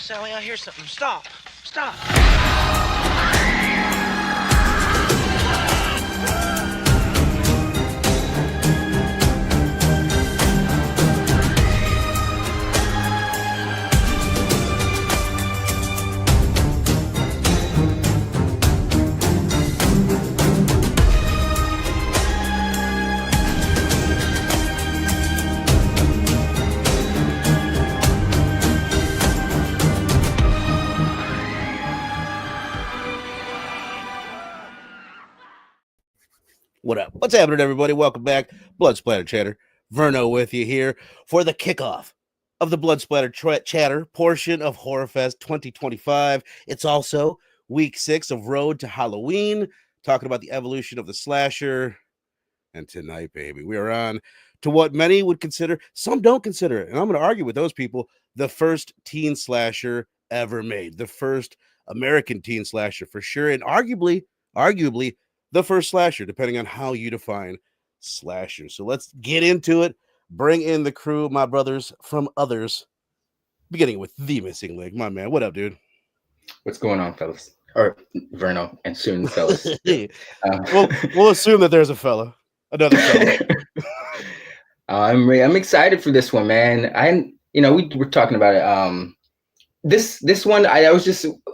Sally, I hear something. Stop. Stop. What up? What's happening, everybody? Welcome back. Blood Splatter Chatter. Verno with you here for the kickoff of the Blood Splatter Chatter portion of Horror Fest 2025. It's also week 6 of Road to Halloween, talking about the evolution of the slasher. And tonight, baby, we are on to what many would consider, some don't consider it, and I'm going to argue with those people, the first teen slasher ever made, the first American teen slasher for sure, and arguably, the first slasher, depending on how you define slasher. So let's get into it. Bring in the crew, my brothers from others, beginning with the missing link. My man, what up, dude? What's going on, fellas? Or Verno, and soon, fellas. We'll assume that there's a fella, another fella. I'm excited for this one, man. We were talking about it. This one,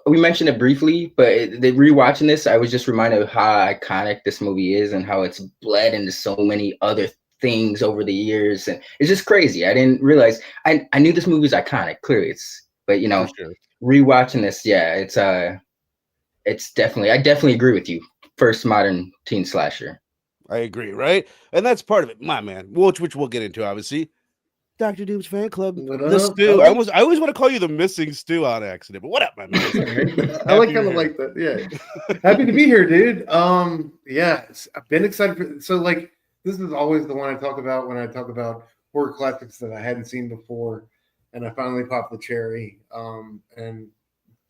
we mentioned it briefly, but rewatching this, I was just reminded of how iconic this movie is and how it's bled into so many other things over the years, and it's just crazy. I didn't realize I knew this movie was iconic. Clearly, rewatching this, it's definitely. I definitely agree with you. First modern teen slasher. I agree, right? And that's part of it, my man. Which we'll get into, obviously. Dr. Doom's fan club. The Stew. I always want to call you the missing Stew on accident, but what up, my man? I like kind of like that. Yeah. Happy to be here, dude. I've been excited for this is always the one I talk about when I talk about horror classics that I hadn't seen before, and I finally popped the cherry. And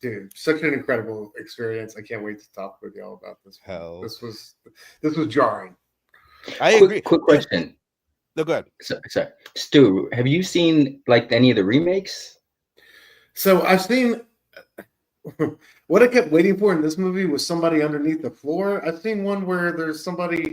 dude, such an incredible experience. I can't wait to talk with y'all about this. This was jarring. I agree. Quick question. No, go ahead. Sorry. Stu, have you seen any of the remakes? So I've seen what I kept waiting for in this movie was somebody underneath the floor. I've seen one where there's somebody.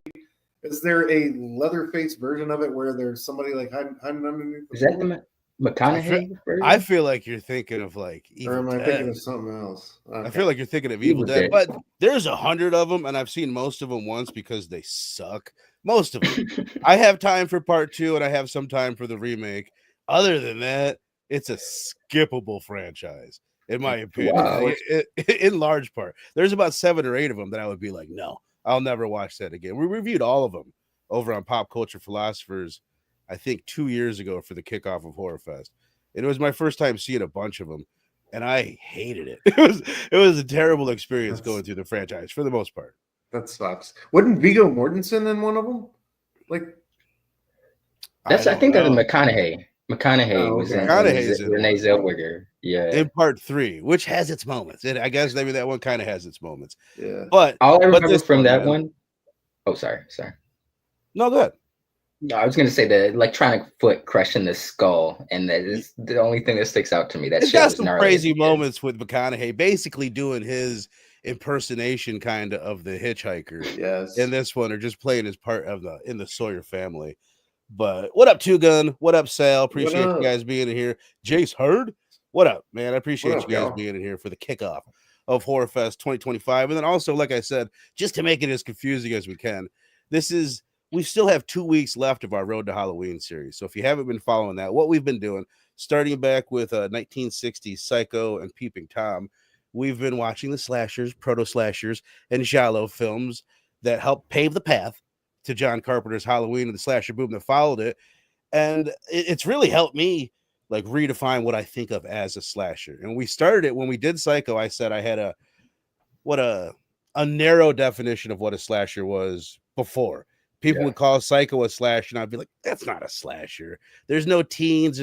Is there a Leatherface version of it where there's somebody hiding underneath the floor? Is that the McConaughey version? I feel like you're thinking of Evil or am I thinking of something else? Okay. I feel like you're thinking of Evil Dead, but there's 100 of them, and I've seen most of them once because they suck. Most of them. I have time for part 2, and I have some time for the remake. Other than that, it's a skippable franchise, in my opinion. Wow. In large part. There's about 7 or 8 of them that I would be like, no, I'll never watch that again. We reviewed all of them over on Pop Culture Philosophers, I think 2 years ago for the kickoff of Horror Fest. And it was my first time seeing a bunch of them, and I hated it. It was a terrible experience going through the franchise for the most part. That sucks. Wasn't Viggo Mortensen in one of them? I think that's McConaughey. McConaughey was in Renee Zellweger. Yeah. In part 3, which has its moments. I guess maybe that one kind of has its moments. Yeah. But all I remember from that one. Oh, sorry. No, go ahead. No, I was going to say the electronic foot crushing the skull, and that is the only thing that sticks out to me. That it's got some crazy moments with McConaughey, basically doing his impersonation kind of the hitchhiker. Yes. In this one, or just playing his part of in the Sawyer family. But what up, Two Gun? What up, Sal? Appreciate you guys being in here. Jace Hurd, what up, man? I appreciate you guys being in here for the kickoff of Horror Fest 2025. And then also, like I said, just to make it as confusing as we can, we still have 2 weeks left of our Road to Halloween series. So if you haven't been following that, what we've been doing, starting back with 1960s Psycho and Peeping Tom, we've been watching the slashers, proto-slashers, and giallo films that helped pave the path to John Carpenter's Halloween and the slasher boom that followed it. And it's really helped me redefine what I think of as a slasher. And we started it when we did Psycho. I said I had a narrow definition of what a slasher was before. People would call Psycho a slasher, and I'd be like, that's not a slasher. There's no teens.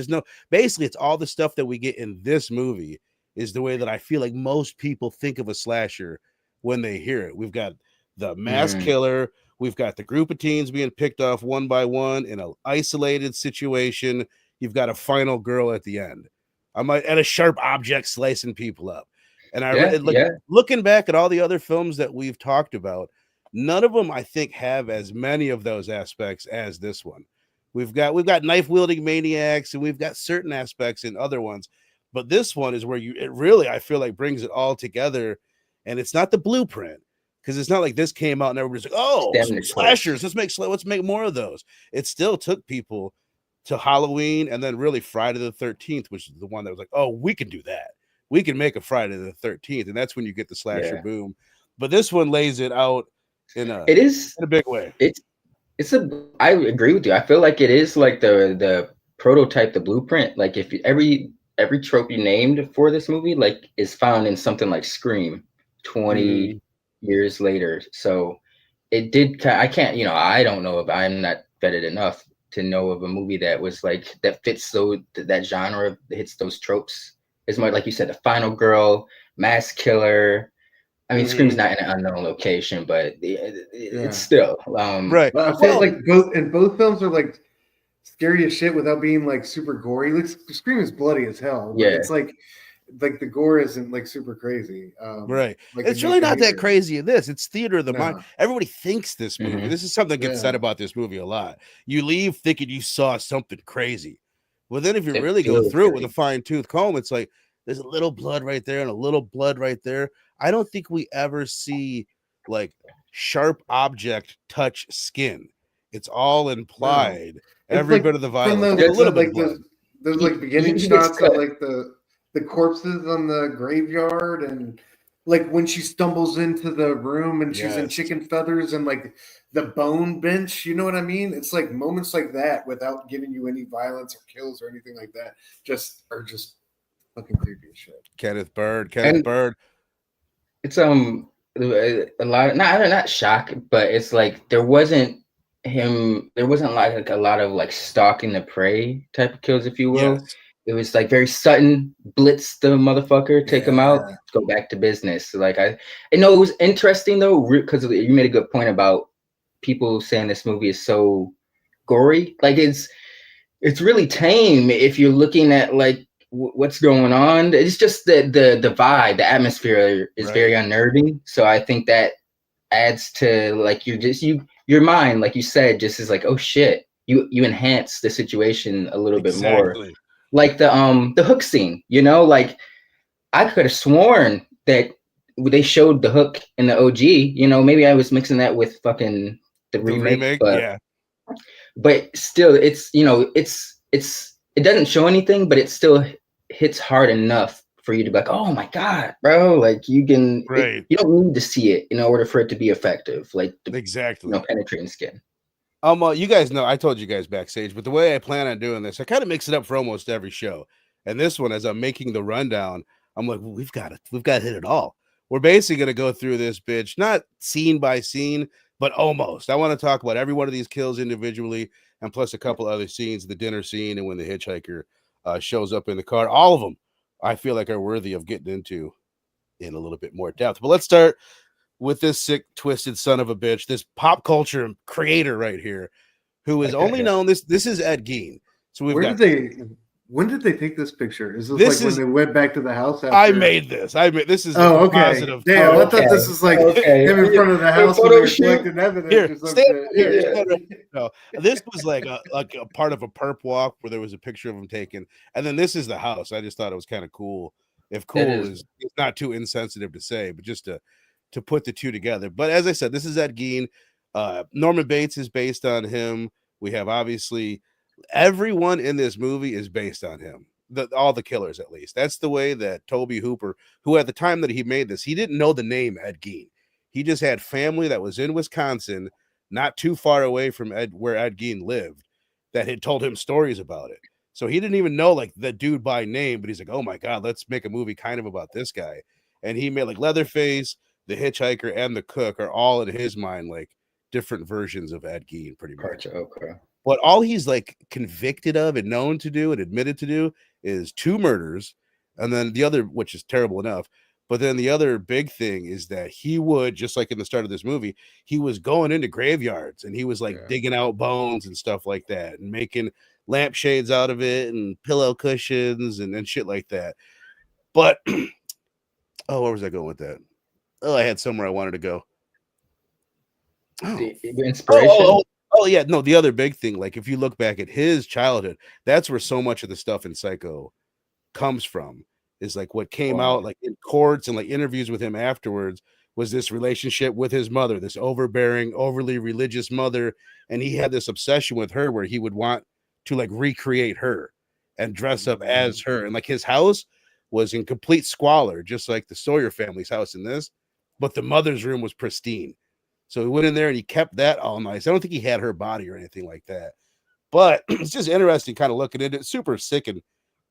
Basically, it's all the stuff that we get in this movie is the way that I feel like most people think of a slasher when they hear it. We've got the mass killer. We've got the group of teens being picked off one by one in an isolated situation. You've got a final girl at the end. I might at a sharp object slicing people up. And Yeah. looking back at all the other films that we've talked about, none of them I think have as many of those aspects as this one. We've got knife wielding maniacs, and we've got certain aspects in other ones, but this one is where it really, I feel like, brings it all together. And it's not the blueprint, because it's not like this came out and everybody's like, oh, slashers, let's make more of those. It still took people to Halloween and then really Friday the 13th, which is the one that was like, oh, we can do that. We can make a Friday the 13th, and that's when you get the slasher boom. But this one lays it out in a big way. I agree with you. I feel like it is like the prototype, the blueprint. Like if every trope you named for this movie like is found in something like Scream 20 years later. So it did. I can't, I don't know if I'm not vetted enough to know of a movie that was like that fits that genre, hits those tropes as much. Like you said, the final girl, mass killer. I mean, Scream's not in an unknown location, but it's still right. I feel like both films are like scary as shit without being like super gory. Like Scream is bloody as hell. But it's like the gore isn't like super crazy. Right. Like it's really not that crazy in this. It's theater of the mind. Everybody thinks this movie. Mm-hmm. This is something that gets said about this movie a lot. You leave thinking you saw something crazy. Well, then if you really go through it with a fine-tooth comb, it's like there's a little blood right there and a little blood right there. I don't think we ever see like sharp object touch skin. It's all implied. Every bit of the violence. There's like beginning shots of like the corpses on the graveyard, and like when she stumbles into the room and she's in chicken feathers and like the bone bench, you know what I mean? It's like moments like that without giving you any violence or kills or anything like that. Just fucking creepy as shit. Kenneth Bird. It's a lot of, not shock, but it's like there wasn't like a lot of like stalking the prey type of kills, if you will. It was like very sudden, blitz the motherfucker, take him out, go back to business. So like I know it was interesting though, because you made a good point about people saying this movie is so gory. Like it's really tame if you're looking at like what's going on. It's just the vibe, the atmosphere is very unnerving. So I think that adds to like your mind, like you said, just is like, oh shit, you enhance the situation a little bit more. Like the hook scene, like I could have sworn that they showed the hook in the OG. Maybe I was mixing that with fucking the remake, but still, it's it doesn't show anything, but it still hits hard enough for you to be like, oh my god, bro! Like you can, you don't need to see it in order for it to be effective. Like penetrating skin. You guys know, I told you guys backstage, but the way I plan on doing this, I kind of mix it up for almost every show. And this one, as I'm making the rundown, I'm like, well, we've got to hit it all. We're basically going to go through this bitch, not scene by scene, but almost. I want to talk about every one of these kills individually, and plus a couple other scenes, the dinner scene and when the hitchhiker shows up in the car. All of them, I feel like, are worthy of getting into in a little bit more depth. But let's start with this sick, twisted son of a bitch, this pop culture creator right here, who is only known, this is Ed Gein. So when did they take this picture? Is this like when they went back to the house? After? I made this. This is positive. Damn, I thought this was like him in front of the house when they were collecting evidence. No, this was like a part of a perp walk where there was a picture of him taken, and then this is the house. I just thought it was kind of cool. If cool is not too insensitive to say, but just to put the two together. But as I said, this is Ed Gein. Norman Bates is based on him. We have obviously everyone in this movie is based on him. All the killers, at least. That's the way that Toby Hooper, who at the time that he made this, he didn't know the name Ed Gein. He just had family that was in Wisconsin, not too far away from where Ed Gein lived, that had told him stories about it. So he didn't even know like the dude by name, but he's like, oh my God, let's make a movie kind of about this guy. And he made like Leatherface, the hitchhiker, and the cook are all in his mind like different versions of Ed Gein, pretty much. Okay. But all he's like convicted of and known to do and admitted to do is 2 murders, and then the other, which is terrible enough. But then the other big thing is that he would, just like in the start of this movie, he was going into graveyards and he was like digging out bones and stuff like that and making lampshades out of it and pillow cushions and shit like that. But oh, where was I going with that? Oh, I had somewhere I wanted to go. The inspiration. Oh, yeah. No, the other big thing, like if you look back at his childhood, that's where so much of the stuff in Psycho comes from. Is like what came out like in courts and like interviews with him afterwards was this relationship with his mother, this overbearing, overly religious mother, and he had this obsession with her where he would want to like recreate her and dress up as her, and like his house was in complete squalor, just like the Sawyer family's house in this, but the mother's room was pristine. So he went in there and he kept that all nice. I don't think he had her body or anything like that, but it's just interesting kind of looking into it. Super sick and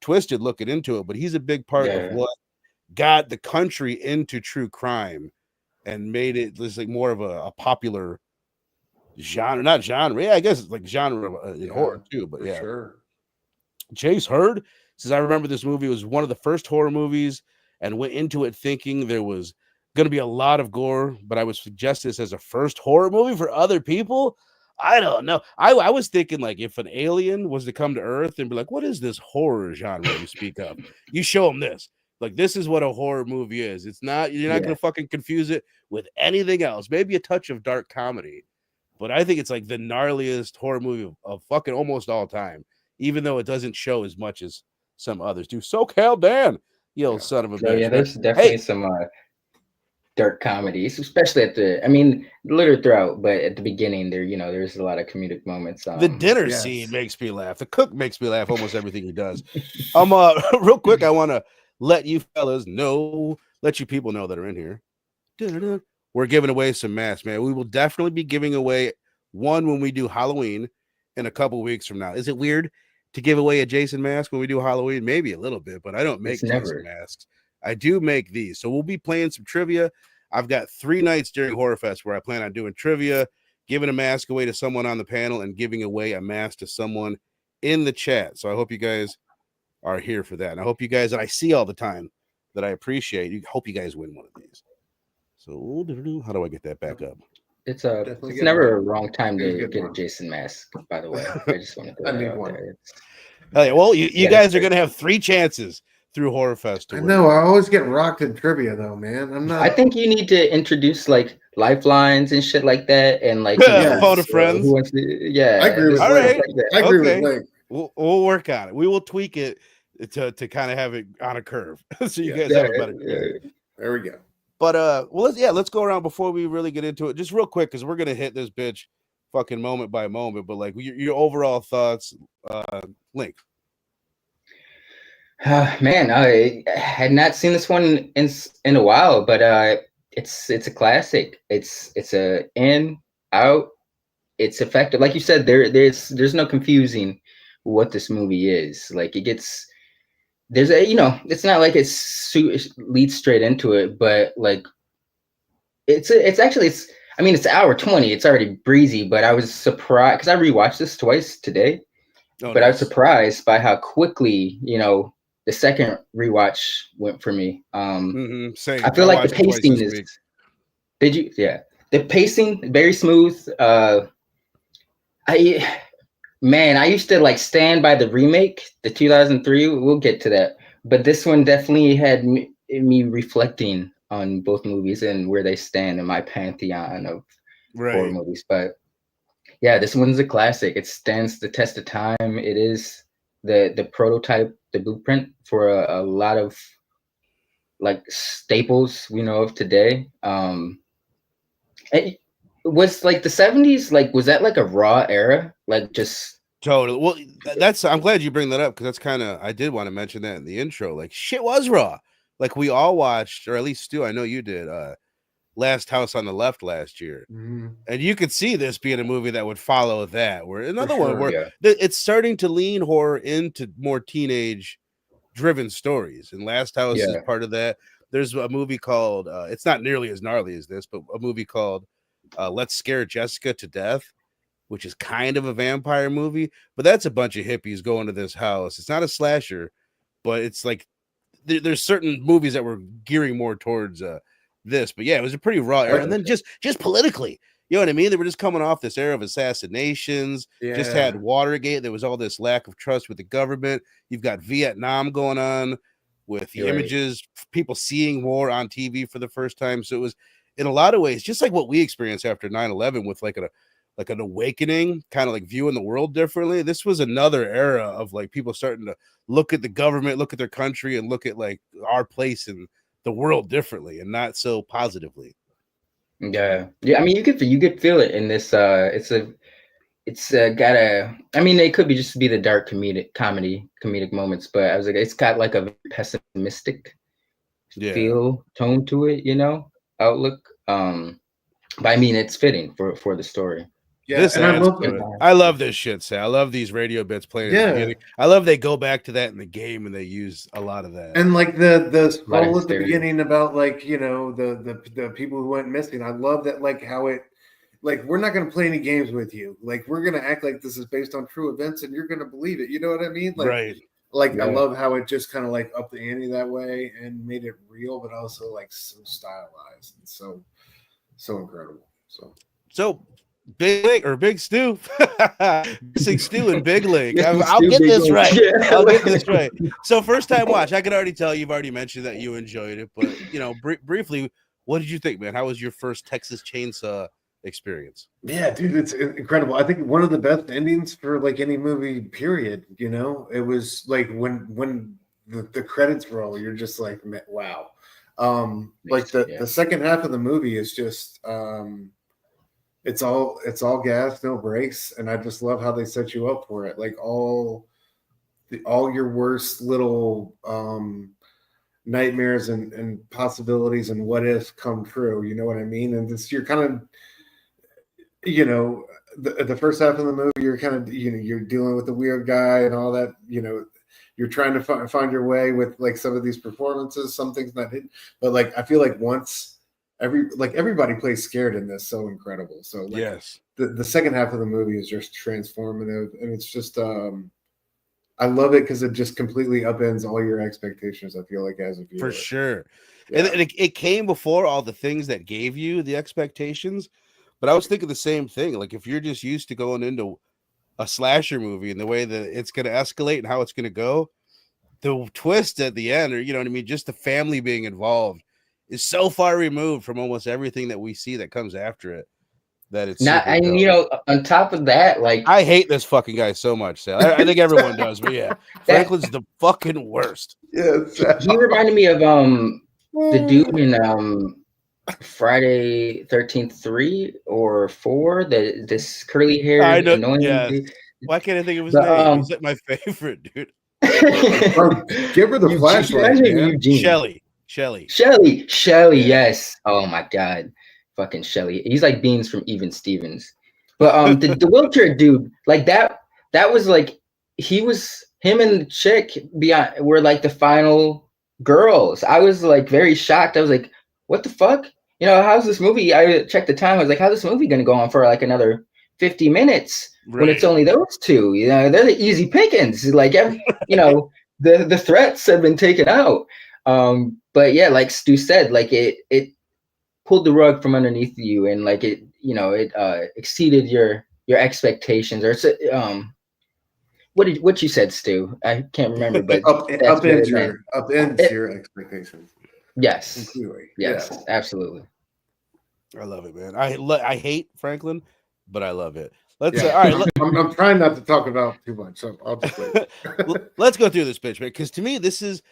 twisted looking into it, but he's a big part of what got the country into true crime and made it just like more of a popular genre, not genre. Yeah, I guess it's like genre in horror too, but yeah. Sure. Chase Hurd says, I remember this movie was one of the first horror movies and went into it thinking there was going to be a lot of gore, but I would suggest this as a first horror movie for other people. I don't know. I was thinking like if an alien was to come to Earth and be like, what is this horror genre you speak of? You show them this. Like, this is what a horror movie is. It's not, you're not going to fucking confuse it with anything else. Maybe a touch of dark comedy, but I think it's like the gnarliest horror movie of fucking almost all time, even though it doesn't show as much as some others do. SoCal Dan, you old son of a bitch. Yeah, there's definitely some dark comedies, especially literally throughout, but at the beginning there, there's a lot of comedic moments. The dinner scene makes me laugh. The cook makes me laugh almost everything he does. Real quick, I want to let you fellas know, let you people know that are in here. We're giving away some masks, man. We will definitely be giving away one when we do Halloween in a couple weeks from now. Is it weird to give away a Jason mask when we do Halloween? Maybe a little bit, but I don't make Jason masks. I do make these. So we'll be playing some trivia. I've got 3 nights during Horror Fest where I plan on doing trivia, giving a mask away to someone on the panel, and giving away a mask to someone in the chat. So I hope you guys are here for that. And I hope you guys that I see all the time that I appreciate. Hope you guys win one of these. So how do I get that back up? It's never a wrong time to get a Jason mask, by the way. I just want to throw that out there. Yeah, well, you guys are going to have 3 chances through Horror Fest. I know. I always get rocked in trivia, though, man. I think you need to introduce like lifelines and shit like that, and like phone a friend. I agree with. All right, I agree with Blake. We'll work on it. We will tweak it to kind of have it on a curve, so you guys have a better. There we go. But let's go around before we really get into it, just real quick, because we're gonna hit this bitch fucking moment by moment. But like your overall thoughts, Link. Man, I had not seen this one in a while, but it's a classic. It's a in out. It's effective, like you said. There's no confusing what this movie is. Like it's not like it leads straight into it, but like it's an hour 20. It's already breezy, but I was surprised because I rewatched this twice today. But I was surprised by how quickly the second rewatch went for me. Same. I feel like the pacing is. Did you? Yeah, the pacing very smooth. I used to like stand by the remake, the 2003. We'll get to that, but this one definitely had me reflecting on both movies and where they stand in my pantheon of horror movies. But yeah, this one's a classic. It stands the test of time. It is the prototype, the blueprint for a lot of like staples we know of today. It was like the 70s, like was that like a raw era? Like just totally. Well, I'm glad you bring that up, because that's kind of, I did want to mention that in the intro. Like shit was raw. Like we all watched, or at least Stu, I know you did, Last House on the Left last year, and you could see this being a movie that would follow that. Where another one where it's starting to lean horror into more teenage driven stories, and Last House is part of that. There's a movie called it's not nearly as gnarly as this, but a movie called Let's Scare Jessica to Death, which is kind of a vampire movie, but that's a bunch of hippies going to this house. It's not a slasher, but it's like there's certain movies that were gearing more towards this. But yeah, it was a pretty raw era. And then just politically, You know what I mean? They were just coming off this era of assassinations, just had Watergate. There was all this lack of trust with the government. You've got Vietnam going on with the images, people seeing war on TV for the first time. So it was, in a lot of ways, just like what we experienced after 9/11 with like an awakening, kind of like viewing the world differently. This was another era of like people starting to look at the government, look at their country, and look at like our place in the world differently and not so positively. Yeah. I mean, you could feel it in this. It's got a. I mean, it could be just be the dark comedic moments, but I was like, it's got like a pessimistic tone to it, outlook. But I mean, it's fitting for the story. Yeah, and I love this shit, Sal. I love these radio bits playing at the beginning. I love they go back to that in the game and they use a lot of that. And like the scroll at the beginning about like, the people who went missing. I love that, like how it, like, we're not going to play any games with you. Like, we're going to act like this is based on true events and you're going to believe it. You know what I mean? Like, right. Like, I love how it just kind of like upped the ante that way and made it real, but also like so stylized and so incredible. So Big Lake or Big Stu, Big Stu and Big Lake. I'll get this right. Yeah. I'll get this right. So first time watch, I can already tell you've already mentioned that you enjoyed it, but briefly, what did you think, man? How was your first Texas Chainsaw experience? Yeah, dude, it's incredible. I think one of the best endings for like any movie, period. It was like when the credits roll, you're just like, wow. Like the second half of the movie is just it's all gas, no brakes, and I just love how they set you up for it. Like all your worst little nightmares and possibilities and what ifs come true. You know what I mean? And you're kind of, the first half of the movie, you're kind of, you're dealing with the weird guy and all that. You're trying to find your way with like some of these performances. Some things not hidden, but like I feel like once. Everybody plays scared in this, so incredible. So like, yes, the second half of the movie is just transformative, and it's just I love it because it just completely upends all your expectations. I feel like as a viewer, for sure. Yeah. And it came before all the things that gave you the expectations. But I was thinking the same thing. Like if you're just used to going into a slasher movie and the way that it's going to escalate and how it's going to go, the twist at the end, or you know what I mean, just the family being involved, is so far removed from almost everything that we see that comes after it that it's not. And on top of that, like I hate this fucking guy so much. Sal. I think everyone does, but yeah, Franklin's the fucking worst. Yeah, he reminded me of the dude in Friday 13th 3 or 4. This curly haired annoying dude. Why can't I think of his name? He's like my favorite dude. Give her the flashlight. Shelly, yes. Oh my god, fucking Shelly. He's like Beans from Even Stevens. But the wheelchair dude, like that was like him and the chick were like the final girls. I was like very shocked. I was like, what the fuck? How's this movie? I checked the time. I was like, how's this movie gonna go on for like another 50 minutes when it's only those two? They're the easy pickings. Like the threats have been taken out. But yeah, like Stu said, like it pulled the rug from underneath you, and like it exceeded your expectations. Or what you said, Stu? I can't remember, but upends your expectations. Yes, yes, absolutely. I love it, man. I hate Franklin, but I love it. Let's all right. I'm trying not to talk about too much, so I'll just wait. Let's go through this bitch, man, because to me, this is.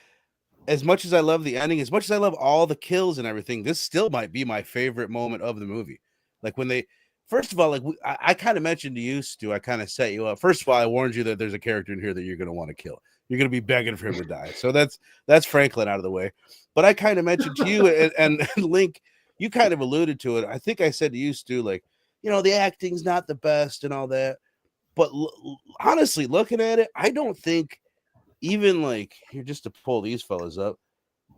As much as I love the ending, as much as I love all the kills and everything, this still might be my favorite moment of the movie. Like when first of all, like I kind of mentioned to you, Stu, I kind of set you up. First of all, I warned you that there's a character in here that you're going to want to kill. You're going to be begging for him to die. So that's Franklin out of the way. But I kind of mentioned to you and Link, you kind of alluded to it. I think I said to you, Stu, like, the acting's not the best and all that. But honestly, looking at it, I don't think even like here, just to pull these fellas up,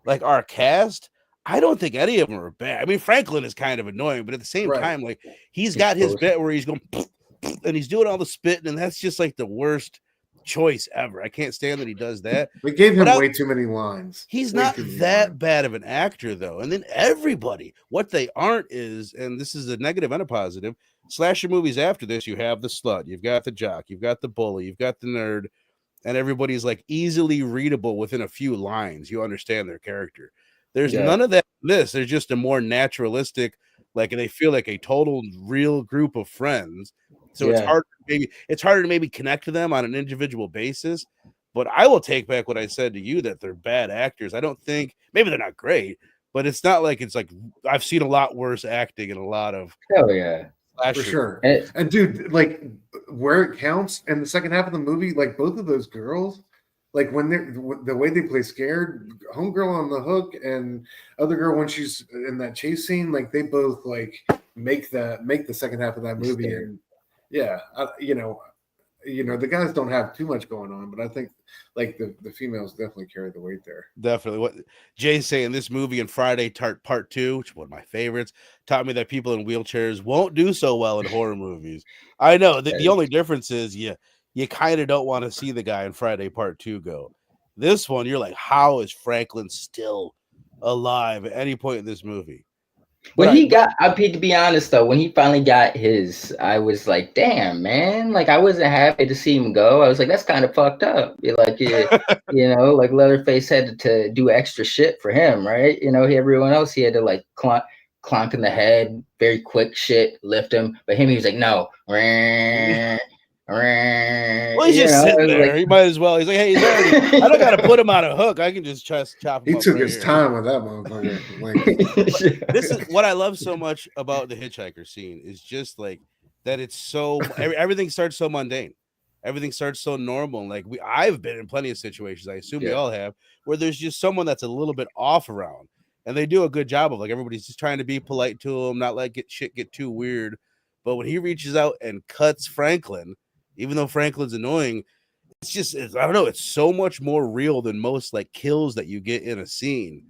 like our cast, I don't think any of them are bad. I mean, Franklin is kind of annoying, but at the same time, like he's got his bit where he's going and he's doing all the spitting, and that's just like the worst choice ever. I can't stand that he does that. They gave him But way too many lines. He's Way not too many that lines. bad of an actor, though. And then everybody, what they aren't is, and this is a negative and a positive, slasher movies after this, you have the slut, you've got the jock, you've got the bully, you've got the nerd, and everybody's like easily readable within a few lines. You understand their character. There's none of that in this. There's just a more naturalistic, like they feel like a total real group of friends. So it's harder to maybe connect to them on an individual basis. But I will take back what I said to you that they're bad actors. I don't think maybe they're not great, but it's not like it's like I've seen a lot worse acting in a lot of for sure. And dude, like where it counts in the second half of the movie, like both of those girls, like when they're the way they play scared, homegirl on the hook and other girl when she's in that chase scene, like they both like make the second half of that movie. And yeah, you know, the guys don't have too much going on, but I think like the females definitely carry the weight there. Definitely. What Jay's saying, this movie and Friday Part 2, which is one of my favorites, taught me that people in wheelchairs won't do so well in horror movies. I know the only difference is you kind of don't want to see the guy in Friday Part 2 go. This one, you're like, how is Franklin still alive at any point in this movie? When he got, to be honest though, when he finally got his, I was like, damn, man. Like, I wasn't happy to see him go. I was like, that's kind of fucked up. Like, like Leatherface had to do extra shit for him, right? Everyone else, he had to like clonk in the head, very quick shit, lift him. But him, he was like, no. Well, he's just sitting there. Like, he might as well. He's like, hey, he's already. I don't got to put him on a hook. I can just chop him. He took his time with that motherfucker. Like, this is what I love so much about the hitchhiker scene is just like that. It's so everything starts so mundane. Everything starts so normal. Like I've been in plenty of situations. I assume we all have, where there's just someone that's a little bit off around, and they do a good job of like everybody's just trying to be polite to him, not let shit get too weird. But when he reaches out and cuts Franklin, even though Franklin's annoying, it's just, I don't know, it's so much more real than most like kills that you get in a scene.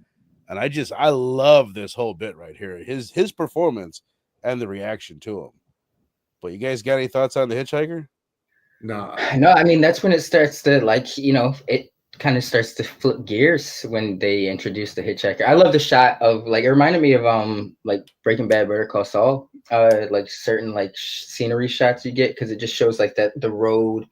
And I love this whole bit right here. His performance and the reaction to him. But you guys got any thoughts on the hitchhiker? No, I mean, that's when it starts to like, it kind of starts to flip gears when they introduce the hitchhiker. I love the shot of like, it reminded me of like Breaking Bad, Better Call Saul, like certain like scenery shots you get, because it just shows like that the road,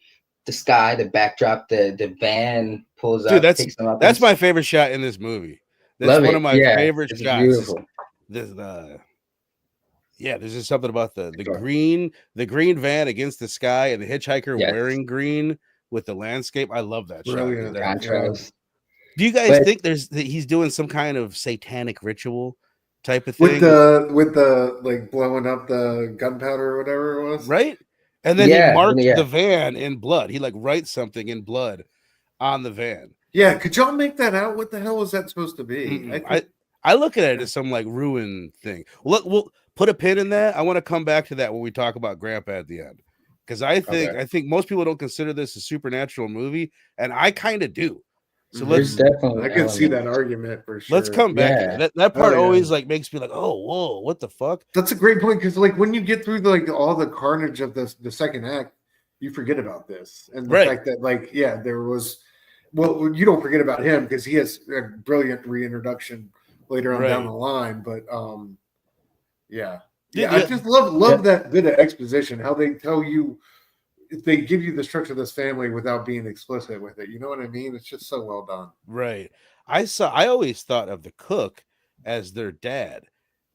the sky, the backdrop, the van pulls up. That's my favorite shot in this movie. That's one of my favorite shots. Beautiful. There's just something about the green van against the sky and the hitchhiker wearing green with the landscape. I love that shot. Do you guys think he's doing some kind of satanic ritual type of thing with the like blowing up the gunpowder or whatever it was, right? And then he marked the van in blood. He like writes something in blood on the van. Yeah, could y'all make that out? What the hell was that supposed to be? I look at it as some like ruin thing. We'll put a pin in that. I want to come back to that when we talk about Grandpa at the end, because I think most people don't consider this a supernatural movie, and I kind of do. So I can see that argument for sure. Let's come back to that. That part always like makes me like, oh, whoa, what the fuck? That's a great point, because like when you get through all the carnage of the second act, you forget about this and the fact that like there was. Well, you don't forget about him because he has a brilliant reintroduction later on down the line. But I just love that bit of exposition. How they tell you, they give you the structure of this family without being explicit with it. You know what I mean? It's just so well done. Right. I always thought of the cook as their dad,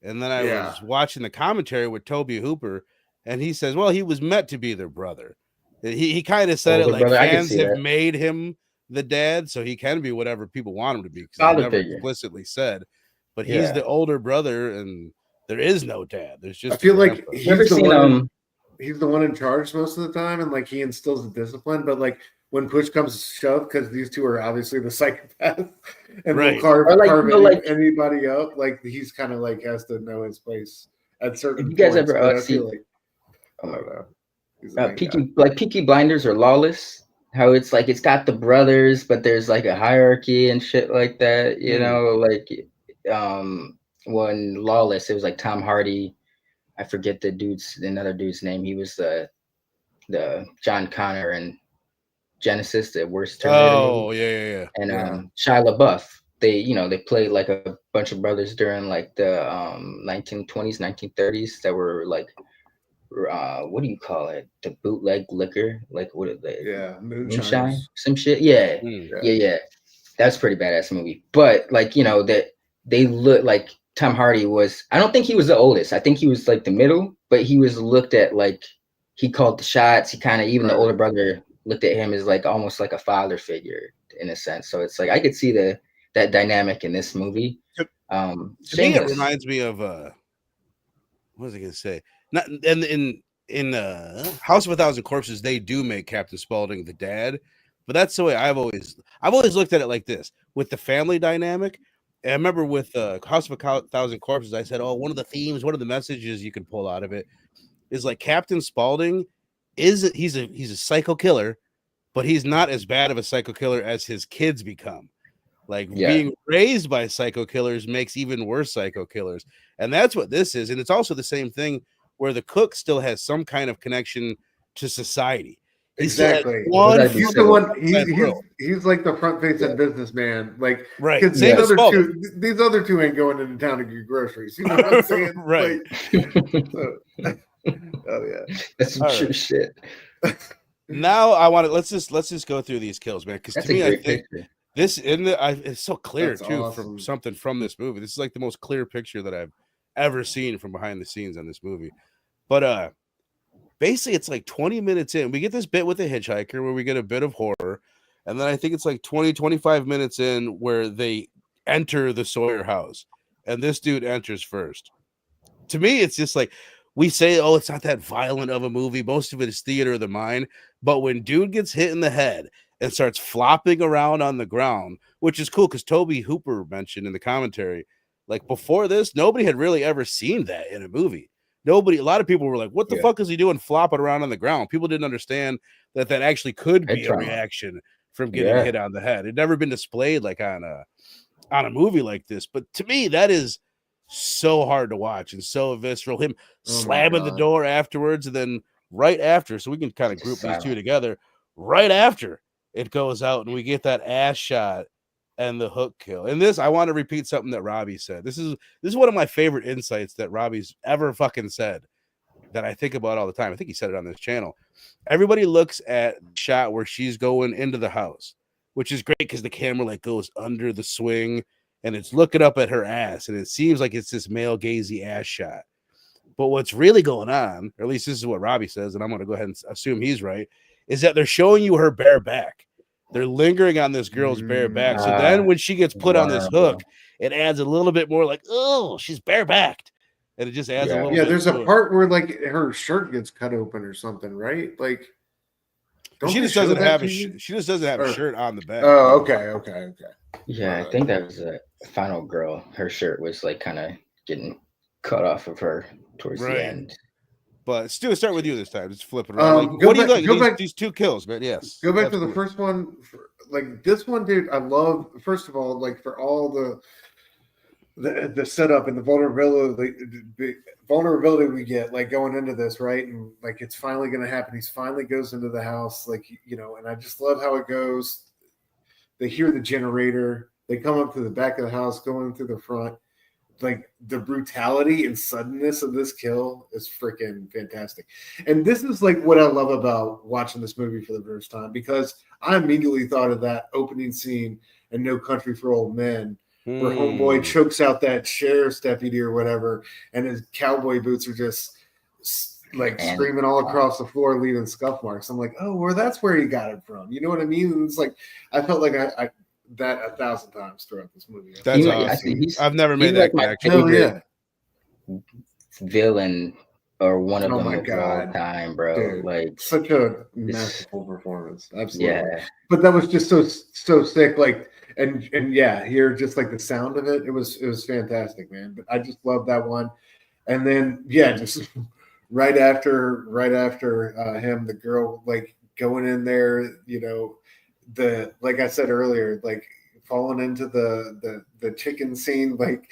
and then I was watching the commentary with Toby Hooper, and he says, well, he was meant to be their brother. He kind of said it like fans have made him the dad, so he can be whatever people want him to be, because he's never explicitly said, but he's the older brother and there is no dad. There's just, I feel like he's the one in charge most of the time, and like he instills the discipline, but like when push comes to shove, because these two are obviously the psychopaths and will carve anybody up, like he's kind of like has to know his place at certain points. You guys ever see like, I don't know, Peaky Blinders or Lawless? How it's like it's got the brothers, but there's like a hierarchy and shit like that, like when Lawless, it was like Tom Hardy, I forget another dude's name. He was the John Connor and Genesis, the worst Terminator movie. Oh yeah. And Yeah. Shia LaBeouf. They played like a bunch of brothers during like the 1920s, 1930s that were like what do you call it? The bootleg liquor, like what are they? Yeah, Moonshine, moonshiners. some shit. Yeah, Mm. yeah. That's a pretty badass movie. But like that they look like Tom Hardy was. I don't think he was the oldest. I think he was like the middle, but he was looked at like he called the shots. He kind of even the older brother looked at him as like almost like a father figure in a sense. So it's like I could see that dynamic in this movie. To me, it Shameless. reminds me of what was I gonna say? Not in House of a Thousand Corpses, they do make Captain Spaulding the dad, but that's the way I've always looked at it like this with the family dynamic. And I remember with House of a Thousand Corpses, I said, "Oh, one of the themes, one of the messages you can pull out of it is like Captain Spaulding he's a psycho killer, but he's not as bad of a psycho killer as his kids become. Like being raised by psycho killers makes even worse psycho killers, and that's what this is. And it's also the same thing where the cook still has some kind of connection to society. Exactly. He's the one. He's like the front facing businessman. Like, right. Because these other two ain't going into town to get groceries. You know what I'm saying? Right. Like, oh yeah, that's some true shit. Now I want to let's just go through these kills, man. Because to me, I think picture. this it's so clear That's too awesome. from something from this movie. This is like the most clear picture that I've ever seen from behind the scenes on this movie. But basically it's like 20 minutes in, we get this bit with the hitchhiker where we get a bit of horror, and then I think it's like 20-25 minutes in where they enter the Sawyer house, and this dude enters first. To me, it's just like we say, oh, it's not that violent of a movie. Most of it is theater of the mind. But when dude gets hit in the head and starts flopping around on the ground, which is cool because Toby Hooper mentioned in the commentary, like before this, nobody had really ever seen that in a movie. A lot of people were like, what the fuck is he doing flopping around on the ground? People didn't understand that actually could be a reaction from getting hit on the head. It'd never been displayed like on a movie like this. But to me, that is so hard to watch and so visceral. Him slamming the door afterwards, and then right after, so we can kind of group these two together. Right after it goes out, and we get that ass shot and the hook kill. And this, I want to repeat something that Robbie said. This is one of my favorite insights that Robbie's ever fucking said that I think about all the time. I think he said it on this channel. Everybody looks at the shot where she's going into the house, which is great because the camera like goes under the swing and it's looking up at her ass, and it seems like it's this male gazy ass shot. But what's really going on, or at least this is what Robbie says, and I'm going to go ahead and assume he's right, is that they're showing you her bare back. They're lingering on this girl's bare back. So then when she gets put on this hook, it adds a little bit more like, oh, she's bare-backed. And it just adds a little bit. Yeah, there's a part where like her shirt gets cut open or something, right? Like she just doesn't have a shirt on the back. Oh, okay. Yeah, I think that was the final girl. Her shirt was like kind of getting cut off of her towards the end. But Stu, start with you this time. Just flip it around. What do you like? These two kills, man. Yes. Go back to the first one. Like this one, dude. I love. First of all, like for all the setup and the vulnerability we get, like going into this, right? And like it's finally going to happen. He finally goes into the house, like and I just love how it goes. They hear the generator. They come up to the back of the house, going through the front. Like the brutality and suddenness of this kill is freaking fantastic. And this is like what I love about watching this movie for the first time, because I immediately thought of that opening scene in No Country for Old Men, where homeboy chokes out that sheriff's deputy or whatever, and his cowboy boots are just like screaming all across the floor, leaving scuff marks. I'm like, oh, well, that's where he got it from. You know what I mean? And it's like, I felt like I that 1,000 times throughout this movie. That's awesome. I've never made that connection. Oh yeah, villain or one of them of all time, bro. Dude, like such a masterful performance. Absolutely. Yeah. But that was just so sick. Like and yeah, here just like the sound of it. It was fantastic, man. But I just love that one. And then just right after him, the girl like going in there, like I said earlier, like falling into the chicken scene, like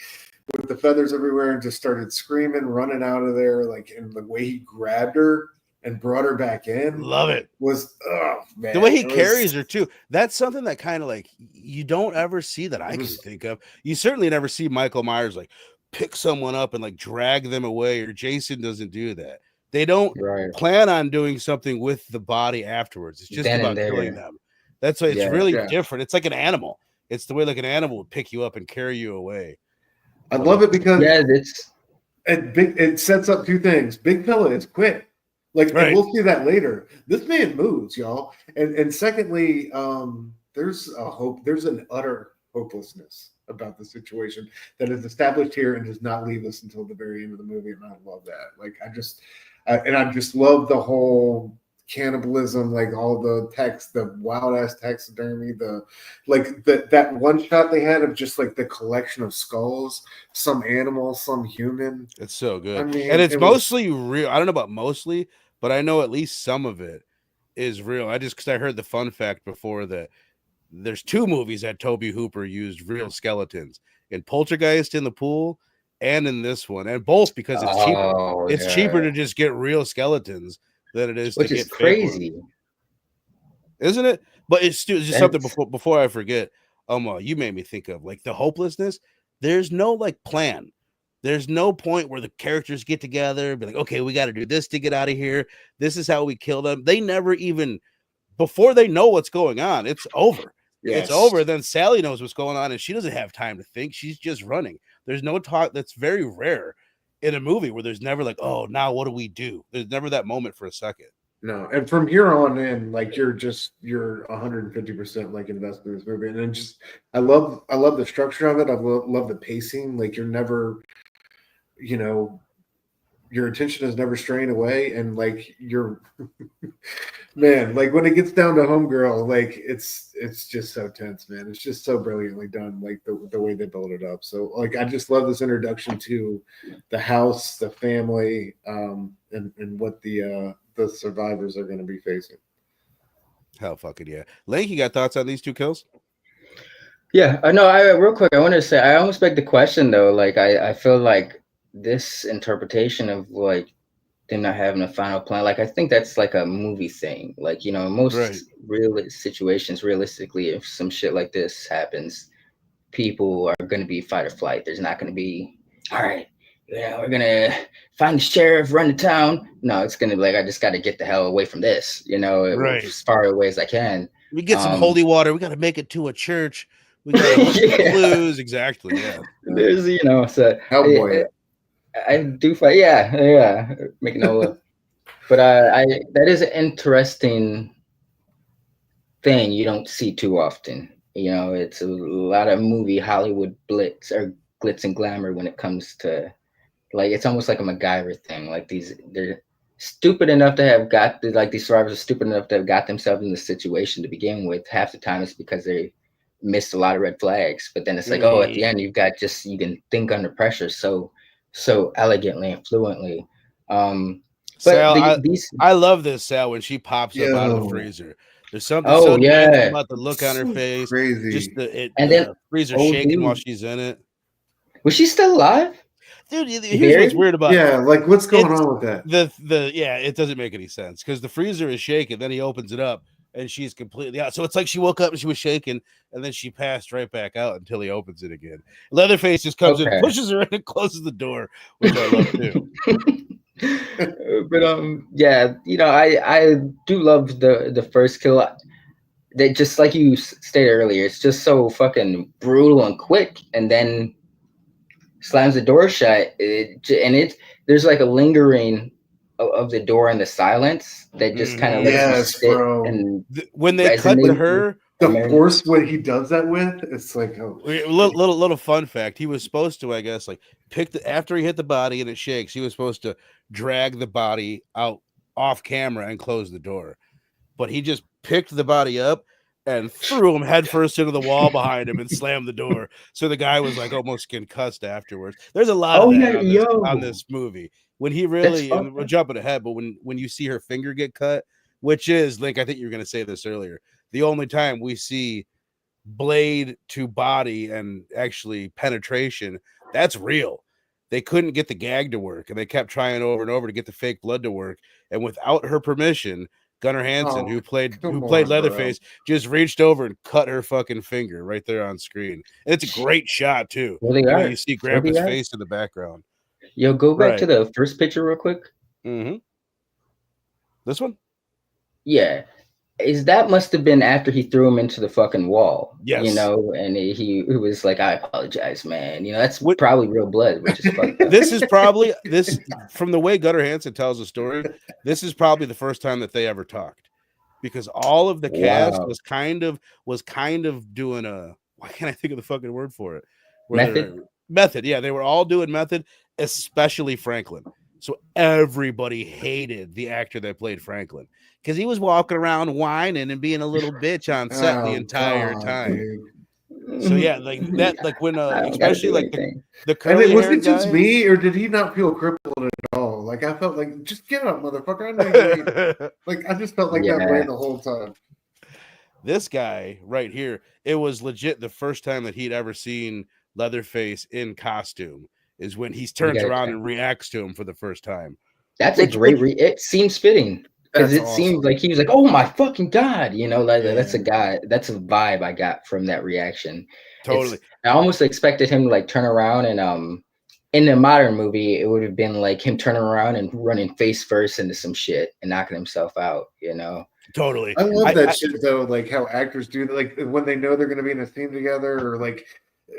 with the feathers everywhere, and just started screaming, running out of there, like, and the way he grabbed her, and brought her back in Love it. was, oh man, the way he carries her too. That's something that kind of like you don't ever see that I can think of. You certainly never see Michael Myers like pick someone up and like drag them away, or Jason doesn't do that. They don't plan on doing something with the body afterwards. It's just then about killing them. That's why it's really different. It's like an animal. It's the way like an animal would pick you up and carry you away. I love it because it's it sets up two things. Big fella is quick. Like, and we'll see that later. This man moves, y'all. And secondly, there's a hope. There's an utter hopelessness about the situation that is established here and does not leave us until the very end of the movie. And I love that. Like, I just love the whole cannibalism, like all the text, the wild ass taxidermy, that one shot they had of just like the collection of skulls, some animal, some human. It's so good. I mean, and it's mostly real. I don't know about mostly, but I know at least some of it is real. Because I heard the fun fact before that there's 2 movies that Toby Hooper used real skeletons, in Poltergeist in the pool and in this one, and both because it's cheaper. It's cheaper to just get real skeletons than it is to get crazy, isn't it? But it's just something before I forget. You made me think of like the hopelessness. There's no like plan. There's no point where the characters get together and be like, okay, we got to do this to get out of here. This is how we kill them. They never even, before they know what's going on, it's over. It's over. Then Sally knows what's going on and she doesn't have time to think. She's just running. There's no talk. That's very rare in a movie where there's never like, oh, now what do we do? There's never that moment for a second. No, and from here on in, like you're 150% like invested in this movie, and then just I love the structure of it. I love the pacing. Like you're never, your attention is never straying away, and like you're, man, like when it gets down to Homegirl, like it's just so tense, man. It's just so brilliantly done, like the way they build it up. So like I just love this introduction to the house, the family, and what the survivors are going to be facing. Hell fucking yeah. Link, you got thoughts on these 2 kills? Yeah, I real quick, I want to say I almost beg the question though. Like I feel like this interpretation of like them not having a final plan, like I think that's like a movie thing. Like, most real situations, realistically, if some shit like this happens, people are going to be fight or flight. There's not going to be, all right, we're going to find the sheriff, run the town. No, it's going to be like, I just got to get the hell away from this, as far away as I can. We get some holy water. We got to make it to a church. We got to look at clues. Exactly. Yeah. There's, so I do fight. Yeah. Making a look. But that is an interesting thing you don't see too often. It's a lot of movie Hollywood blitz or glitz and glamour when it comes to, like, it's almost like a MacGyver thing. Like they're stupid enough to have got these survivors are stupid enough to have got themselves in the situation to begin with. Half the time it's because they missed a lot of red flags. But then it's like, at the end you can think under pressure so elegantly and fluently. But Sal, I love this Sal when she pops up out of the freezer. There's something natural about the look on her face. Crazy. Just the freezer shaking while she's in it. Was she still alive? Dude, here's what's weird about it. Like what's going on with that? It doesn't make any sense because the freezer is shaking, then he opens it up and she's completely out. So it's like she woke up and she was shaking and then she passed right back out until he opens it again. Leatherface just comes in, pushes her in and closes the door, which I love too. But I do love the first kill. They just like you stated earlier, it's just so fucking brutal and quick, and then slams the door shut. There's like a lingering of the door and the silence that just kind of lets you sit. Bro. And when they cut to her, the force what he does that with, it's like little fun fact. He was supposed to, I guess, like after he hit the body and it shakes, he was supposed to drag the body out off camera and close the door, but he just picked the body up and threw him headfirst into the wall behind him and slammed the door. So the guy was like almost concussed afterwards. There's a lot of that on this movie. When he really, we're jumping ahead, but when you see her finger get cut, which is, Link, I think you were going to say this earlier, the only time we see blade to body and actually penetration, that's real. they couldn't get the gag to work, and they kept trying over and over to get the fake blood to work. And without her permission, Gunnar Hansen, who played Leatherface, just reached over and cut her fucking finger right there on screen. And it's a great shot too. Well, You see Grandpa's face in the background. Yo, go back to the first picture real quick. Mm-hmm. This one? Yeah. That must have been after he threw him into the fucking wall. Yes. You know, and he was like, I apologize, man. You know, that's probably real blood, which is fucked up. This is probably from the way Gunnar Hansen tells the story, this is probably the first time that they ever talked. Because all of the cast was kind of doing why can't I think of the fucking word for it? Method. Yeah, they were all doing method, especially Franklin. So everybody hated the actor that played Franklin because he was walking around whining and being a little bitch on set the entire time. Dude. So yeah, like that, like when especially like the curly and was hair it just guy, me, or did he not feel crippled at all? Like I felt like, just get up, motherfucker. I know you like I just felt like that way the whole time. This guy right here, it was legit the first time that he'd ever seen Leatherface in costume. Is when he turns around and reacts to him for the first time. That's a great it seems fitting because it seemed like he was like, oh my fucking God, you know, like that's a vibe I got from that reaction. Totally. I almost expected him to like turn around and in the modern movie it would have been like him turning around and running face first into some shit and knocking himself out, you know. Totally. I love that shit though, like how actors do that, like when they know they're gonna be in a scene together, or like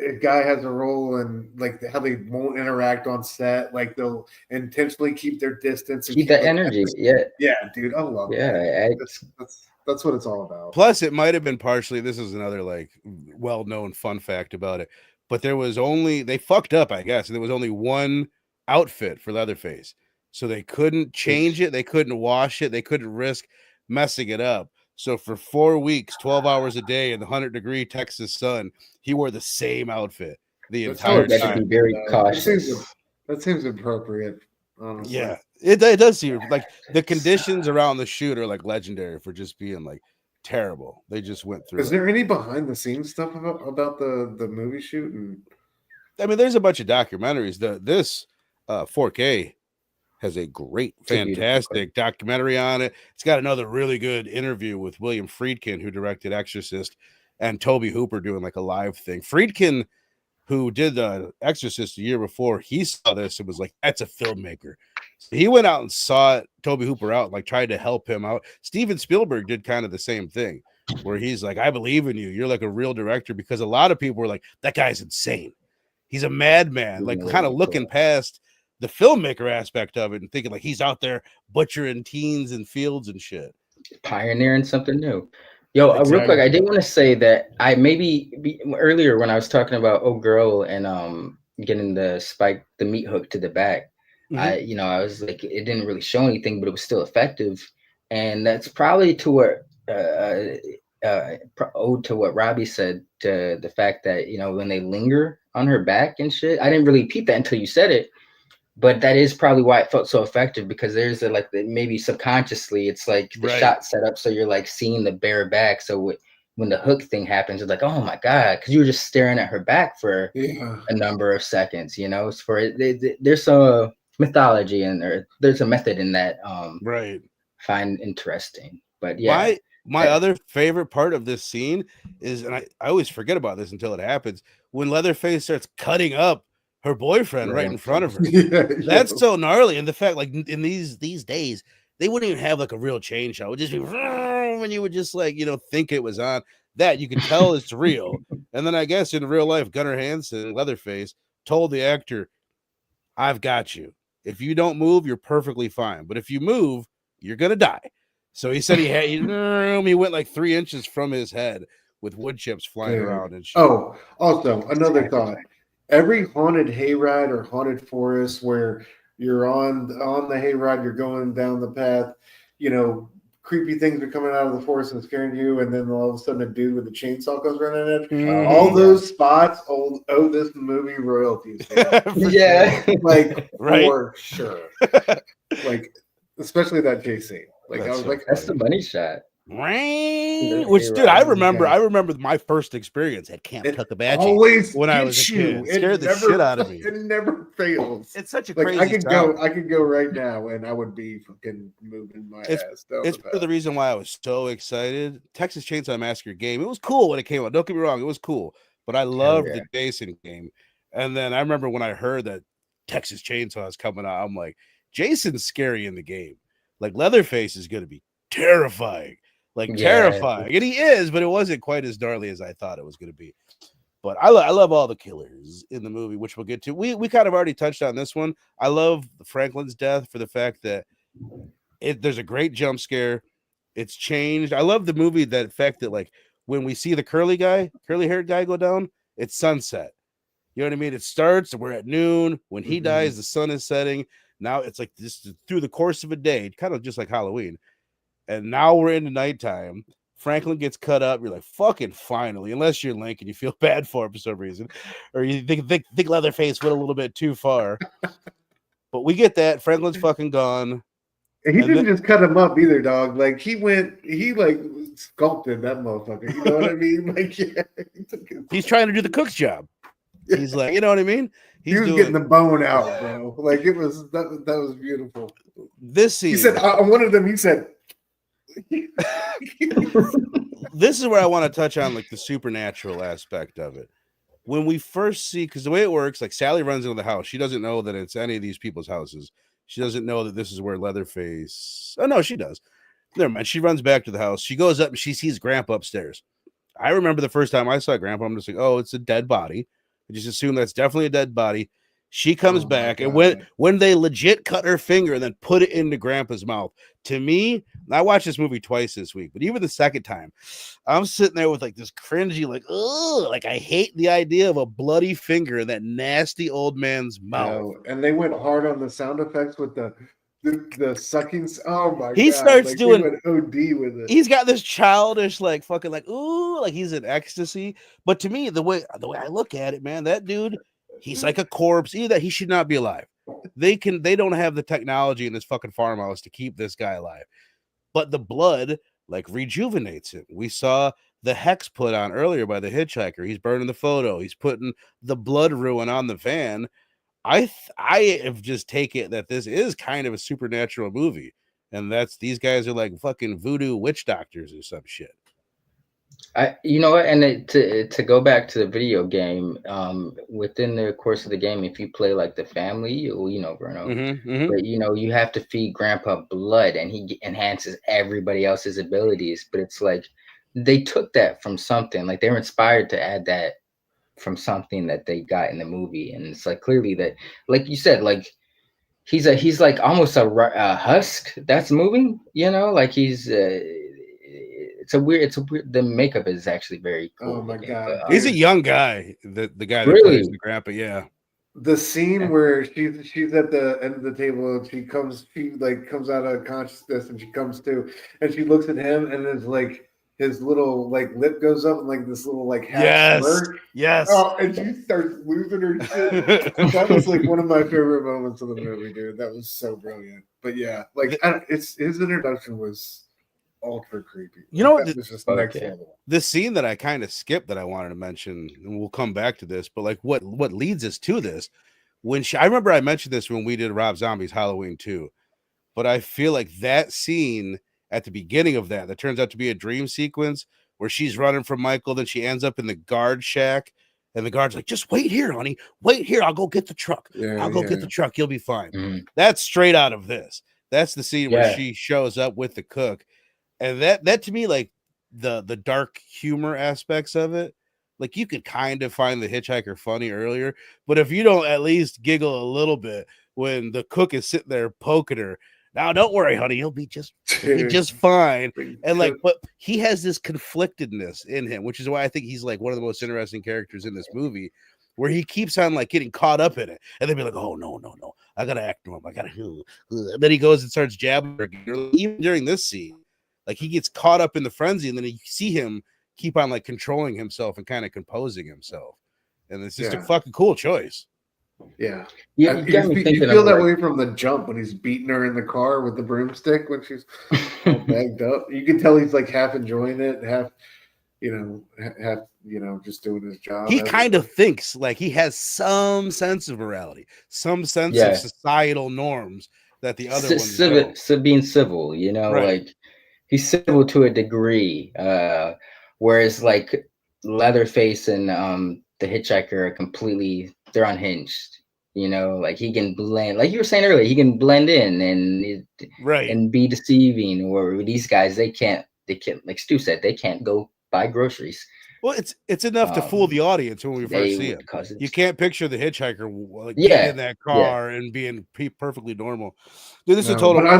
a guy has a role and like how they won't interact on set, like they'll intentionally keep their distance and keep that energy. Yeah, dude, I love that. That's what it's all about. Plus, it might have been partially. This is another like well-known fun fact about it, but they fucked up, I guess, and there was only one outfit for Leatherface, so they couldn't change it, they couldn't wash it, they couldn't risk messing it up. So for 4 weeks, 12 hours a day in the 100-degree Texas sun, he wore the same outfit the entire time. To be very cautious. That seems appropriate, honestly. Yeah, it does seem like the conditions around the shoot are like legendary for just being like terrible. They just went through. Is there any behind the scenes stuff about the movie shoot? I mean, there's a bunch of documentaries. This 4K has a great, fantastic documentary on it. It's got another really good interview with William Friedkin, who directed Exorcist, and Toby Hooper doing like a live thing. Friedkin, who did the Exorcist a year before, he saw this and was like, that's a filmmaker. So he went out and saw Toby Hooper out, like tried to help him out. Steven Spielberg did kind of the same thing, where he's like, I believe in you. You're like a real director, because a lot of people were like, that guy's insane. He's a madman, like kind of looking past the filmmaker aspect of it and thinking like he's out there butchering teens and fields and shit. Pioneering something new. Yo, real quick, I did want to say that I earlier when I was talking about Oh Girl and getting the meat hook to the back, I was like, it didn't really show anything, but it was still effective. And that's probably to what ode to what Robbie said, to the fact that, you know, when they linger on her back and shit, I didn't really peep that until you said it. But that is probably why it felt so effective, because there's maybe subconsciously it's like the shot set up so you're like seeing the bare back. So when the hook thing happens, it's like, oh my God, because you were just staring at her back for a number of seconds, you know. It's there's some mythology and there's a method in that. Find interesting, but yeah. My other favorite part of this scene is, and I always forget about this until it happens, when Leatherface starts cutting up her boyfriend right in front of her. That's so gnarly. And the fact, like, in these days, they wouldn't even have like a real chainsaw. It would just be when you would just like, you know, think it was on. That you can tell it's real. And then I guess in real life, Gunnar Hansen, Leatherface, told the actor, I've got you. If you don't move, you're perfectly fine. But if you move, you're gonna die. So he said he went like 3 inches from his head with wood chips flying around and shit. Oh, also another thought. Every haunted hayride or haunted forest where you're on the hayride, you're going down the path, you know, creepy things are coming out of the forest and scaring you, and then all of a sudden a dude with a chainsaw goes running in. All those spots owe this movie royalties. Like for sure. Like especially that chase scene. Like I was like, that's the money shot. Which, dude, I remember my first experience at Camp Tuckabatchee always when I was a kid. It scared the shit out of me. It never fails. It's such a like crazy I could sound. go right now and I would be fucking moving my ass down it's part of the reason why I was so excited. Texas Chainsaw Massacre game. It was cool when it came out. Don't get me wrong, it was cool. But I loved the Jason game. And then I remember when I heard that Texas Chainsaw is coming out, I'm like, Jason's scary in the game. Like Leatherface is going to be terrifying. Terrifying. And he is, but it wasn't quite as gnarly as I thought it was going to be. But I love all the killers in the movie, which we'll get to. We kind of already touched on this one. I love Franklin's death for the fact that there's a great jump scare. It's changed. I love the movie, that fact that like when we see the curly haired guy go down, it's sunset. You know what I mean? It starts, we're at noon. When he dies, the sun is setting. Now it's like this through the course of a day, kind of just like Halloween. And now we're into nighttime. Franklin gets cut up. You're like, fucking finally, unless you're Link and you feel bad for him for some reason, or you think Leatherface went a little bit too far. But we get that. Franklin's fucking gone. And he didn't just cut him up either, dog. Like he like sculpted that motherfucker. You know what I mean? Like, yeah, he's trying to do the cook's job. He's like, you know what I mean? He was getting the bone out, bro. Like it was that was beautiful. This scene, he said, on one of them, he said, this is where I want to touch on like the supernatural aspect of it. When we first see, because the way it works, like Sally runs into the house, she doesn't know that it's any of these people's houses. She doesn't know that this is where Leatherface. Oh no, she does. Never mind. She runs back to the house. She goes up and she sees Grandpa upstairs. I remember the first time I saw Grandpa, I'm just like, oh, it's a dead body. I just assume that's definitely a dead body. She comes back, and when they legit cut her finger and then put it into Grandpa's mouth, to me, I watched this movie twice this week, but even the second time, I'm sitting there with like this cringy, like, oh, like I hate the idea of a bloody finger in that nasty old man's mouth. And they went hard on the sound effects with the sucking. Oh my god! He starts doing OD with it. He's got this childish, like fucking, like ooh, like he's in ecstasy. But to me, the way I look at it, man, that dude, he's like a corpse. Either he should not be alive. They don't have the technology in this fucking farmhouse to keep this guy alive. But the blood like rejuvenates him. We saw the hex put on earlier by the hitchhiker. He's burning the photo. He's putting the blood ruin on the van. I have just taken it that this is kind of a supernatural movie, and these guys are like fucking voodoo witch doctors or some shit. You know what? And to go back to the video game, within the course of the game, if you play like the family, you know, Bruno, but you know, you have to feed Grandpa blood, and he enhances everybody else's abilities. But it's like they took that from something, like they were inspired to add that from something that they got in the movie, and it's like clearly that, like you said, like he's like almost a husk that's moving, you know, like he's it's a weird the makeup is actually very cool. Oh my god, he's a young guy, the guy that really? plays the Grandpa. Yeah, the scene where she's at the end of the table and she comes out of consciousness and she comes to and she looks at him and it's like his little like lip goes up and like this little like half smirk. Yes. Oh, and she starts losing her shit. That was like one of my favorite moments of the movie, dude. That was so brilliant. But yeah, like his introduction was ultra creepy. You know, that was just next level. The scene that I kind of skipped that I wanted to mention, and we'll come back to this, but like what leads us to this? I remember I mentioned this when we did Rob Zombie's Halloween 2, but I feel like that scene at the beginning of that turns out to be a dream sequence where she's running from Michael, then she ends up in the guard shack, and the guard's like, just wait here, honey, wait here, I'll go get the truck. I'll go get the truck, you'll be fine. That's straight out of this. That's the scene where she shows up with the cook, and that to me, like the dark humor aspects of it, like you could kind of find the hitchhiker funny earlier, but if you don't at least giggle a little bit when the cook is sitting there poking her, now don't worry, honey, he'll be just fine. And like, but he has this conflictedness in him, which is why I think he's like one of the most interesting characters in this movie, where he keeps on like getting caught up in it, and then be like, oh no, I gotta act normal, I gotta. And then he goes and starts jabbing her. Even during this scene, like he gets caught up in the frenzy, and then you see him keep on like controlling himself and kind of composing himself, and it's just a fucking cool choice. Yeah. You got me thinking. You feel that way from the jump when he's beating her in the car with the broomstick when she's all bagged up. You can tell he's like half enjoying it, half just doing his job. He kind of thinks like he has some sense of morality, some sense of societal norms that the other ones don't. Being civil, like he's civil to a degree. Whereas like Leatherface and the Hitchhiker are they're unhinged. Like he can blend, like you were saying earlier, he can blend in and be deceiving. Or these guys, they can't, like Stu said, they can't go buy groceries. Well, it's enough to fool the audience when we first see him. You can't picture the hitchhiker like getting in that car and being perfectly normal. Dude, this is a total. But I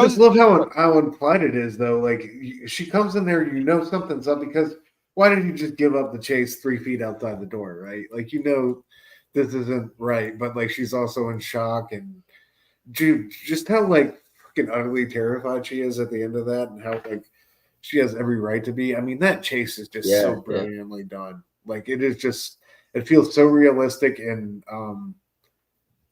just love how implied it is, though. Like she comes in there, something's up because why did you just give up the chase 3 feet outside the door, right? Like this isn't right, but like she's also in shock and dude, just how like fucking utterly terrified she is at the end of that, and how like she has every right to be. I mean, that chase is just so brilliantly done. Like it is just, it feels so realistic. And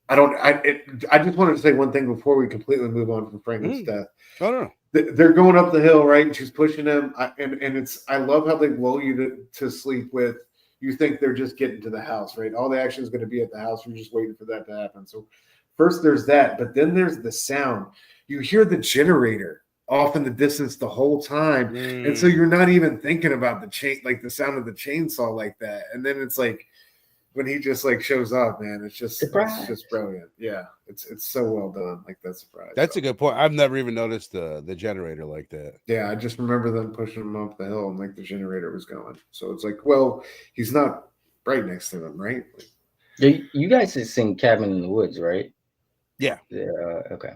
I just wanted to say one thing before we completely move on from Franklin's death. Oh no. They're going up the hill, right? And she's pushing him. I love how they lull you to sleep with, you think they're just getting to the house, right? All the action is going to be at the house. We're just waiting for that to happen. So first there's that, but then there's the sound. You hear the generator off in the distance the whole time. And so you're not even thinking about the sound of the chainsaw like that. And then it's like when he just like shows up, man, it's just brilliant. Yeah. It's so well done. Like that surprise. That's a good point. I've never even noticed the generator like that. Yeah, I just remember them pushing him up the hill and like the generator was going. So it's like, well, he's not right next to them, right? Like, you guys have seen Cabin in the Woods, right? Yeah. Okay.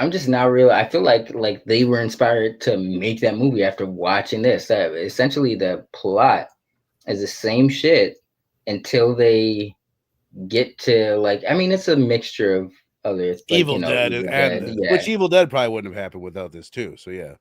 I'm just now I feel like they were inspired to make that movie after watching this. That essentially the plot is the same shit until they get to like, I mean, it's a mixture of other Evil Dead, which Evil Dead probably wouldn't have happened without this too. So yeah.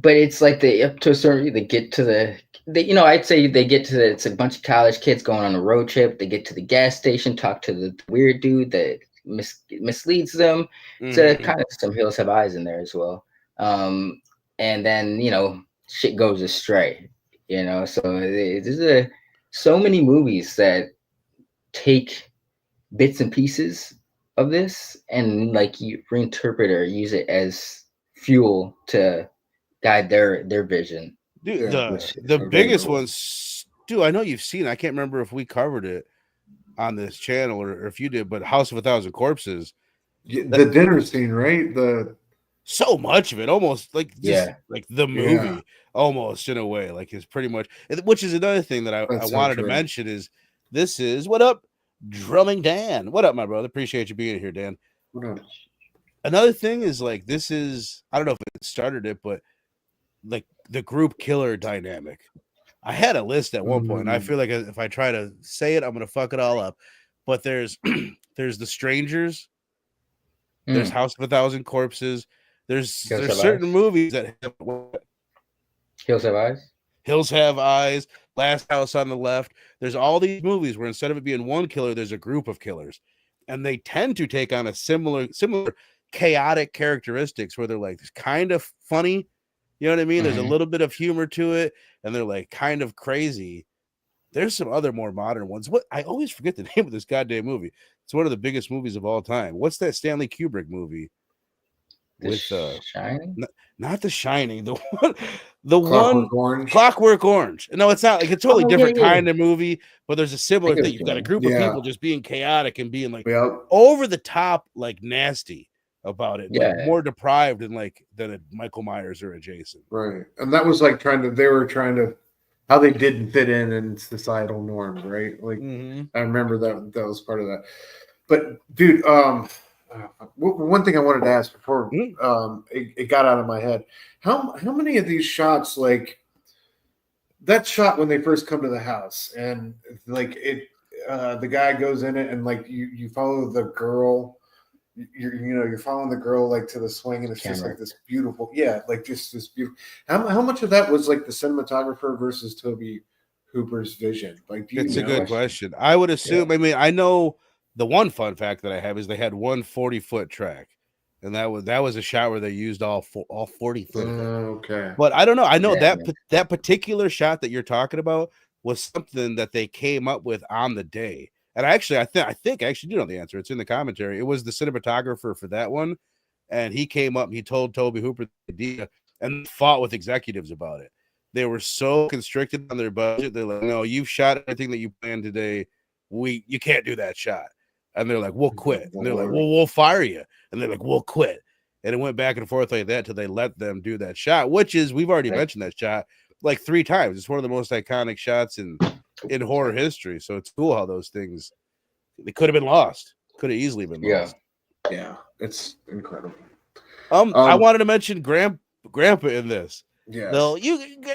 But it's like they up to a certain, they get to I'd say they get to it's a bunch of college kids going on a road trip. They get to the gas station, talk to the weird dude that misleads them. To kind of some Hills Have Eyes in there as well. And then shit goes astray. So there's so many movies that take bits and pieces of this and like you reinterpret or use it as fuel to guide their vision. Dude, the biggest ones, dude, I know you've seen. I can't remember if we covered it on this channel or if you did, but House of a Thousand Corpses. The dinner scene, right? So much of it, almost like like the movie, almost in a way, like is pretty much. Which is another thing that I wanted to mention is this is what up, Drumming Dan. What up, my brother? Appreciate you being here, Dan. What up? Another thing is like this is, I don't know if it started it, but like the group killer dynamic. I had a list at one point. I feel like if I try to say it, I'm gonna fuck it all up. But there's there's The Strangers. There's House of a Thousand Corpses. There's certain movies that have Hills Have Eyes. Hills Have Eyes. Last House on the Left. There's all these movies where instead of it being one killer, there's a group of killers, and they tend to take on a similar chaotic characteristics where they're like kind of funny. You know what I mean? There's a little bit of humor to it, and they're like kind of crazy. There's some other more modern ones. What I always forget the name of this goddamn movie. It's one of the biggest movies of all time. What's that Stanley Kubrick movie? Shining? Not The Shining. The Clockwork Orange. Clockwork Orange. No, it's not. Like it's a totally different kind of movie, but there's a similar thing. You've got a group of people just being chaotic and being like over the top, like nasty about it, like more deprived than a Michael Myers or a Jason. Right, and that was like they were trying to how they didn't fit in societal norms, right? Like I remember that was part of that. But dude, one thing I wanted to ask before it got out of my head, how many of these shots, like that shot when they first come to the house and like it, the guy goes in it and like you follow the girl. You're following the girl like to the swing, and it's just like this beautiful, like just this beautiful. How much of that was like the cinematographer versus Toby Hooper's vision? Like, do you It's a know? good question. I would assume. I mean, I know the one fun fact that I have is they had one 40-foot track, and that was a shot where they used all 40 foot of it. Okay. But I don't know. I know Yeah. that particular shot that you're talking about was something that they came up with on the day. And I think I actually do know the answer. It's in the commentary. It was the cinematographer for that one, and he came up and he told Toby Hooper the idea and fought with executives about it. They were so constricted on their budget. They're like, "No, you've shot everything that you planned today. You can't do that shot." And they're like, "We'll quit." And they're like, "Well, we'll fire you." And they're like, "We'll quit." And it went back and forth like that till they let them do that shot, which is we've already mentioned that shot like 3 times. It's one of the most iconic shots in horror history. So it's cool how those things they could have been lost. Could have easily been lost. Yeah, it's incredible. I wanted to mention Grandpa in this. Yeah. No,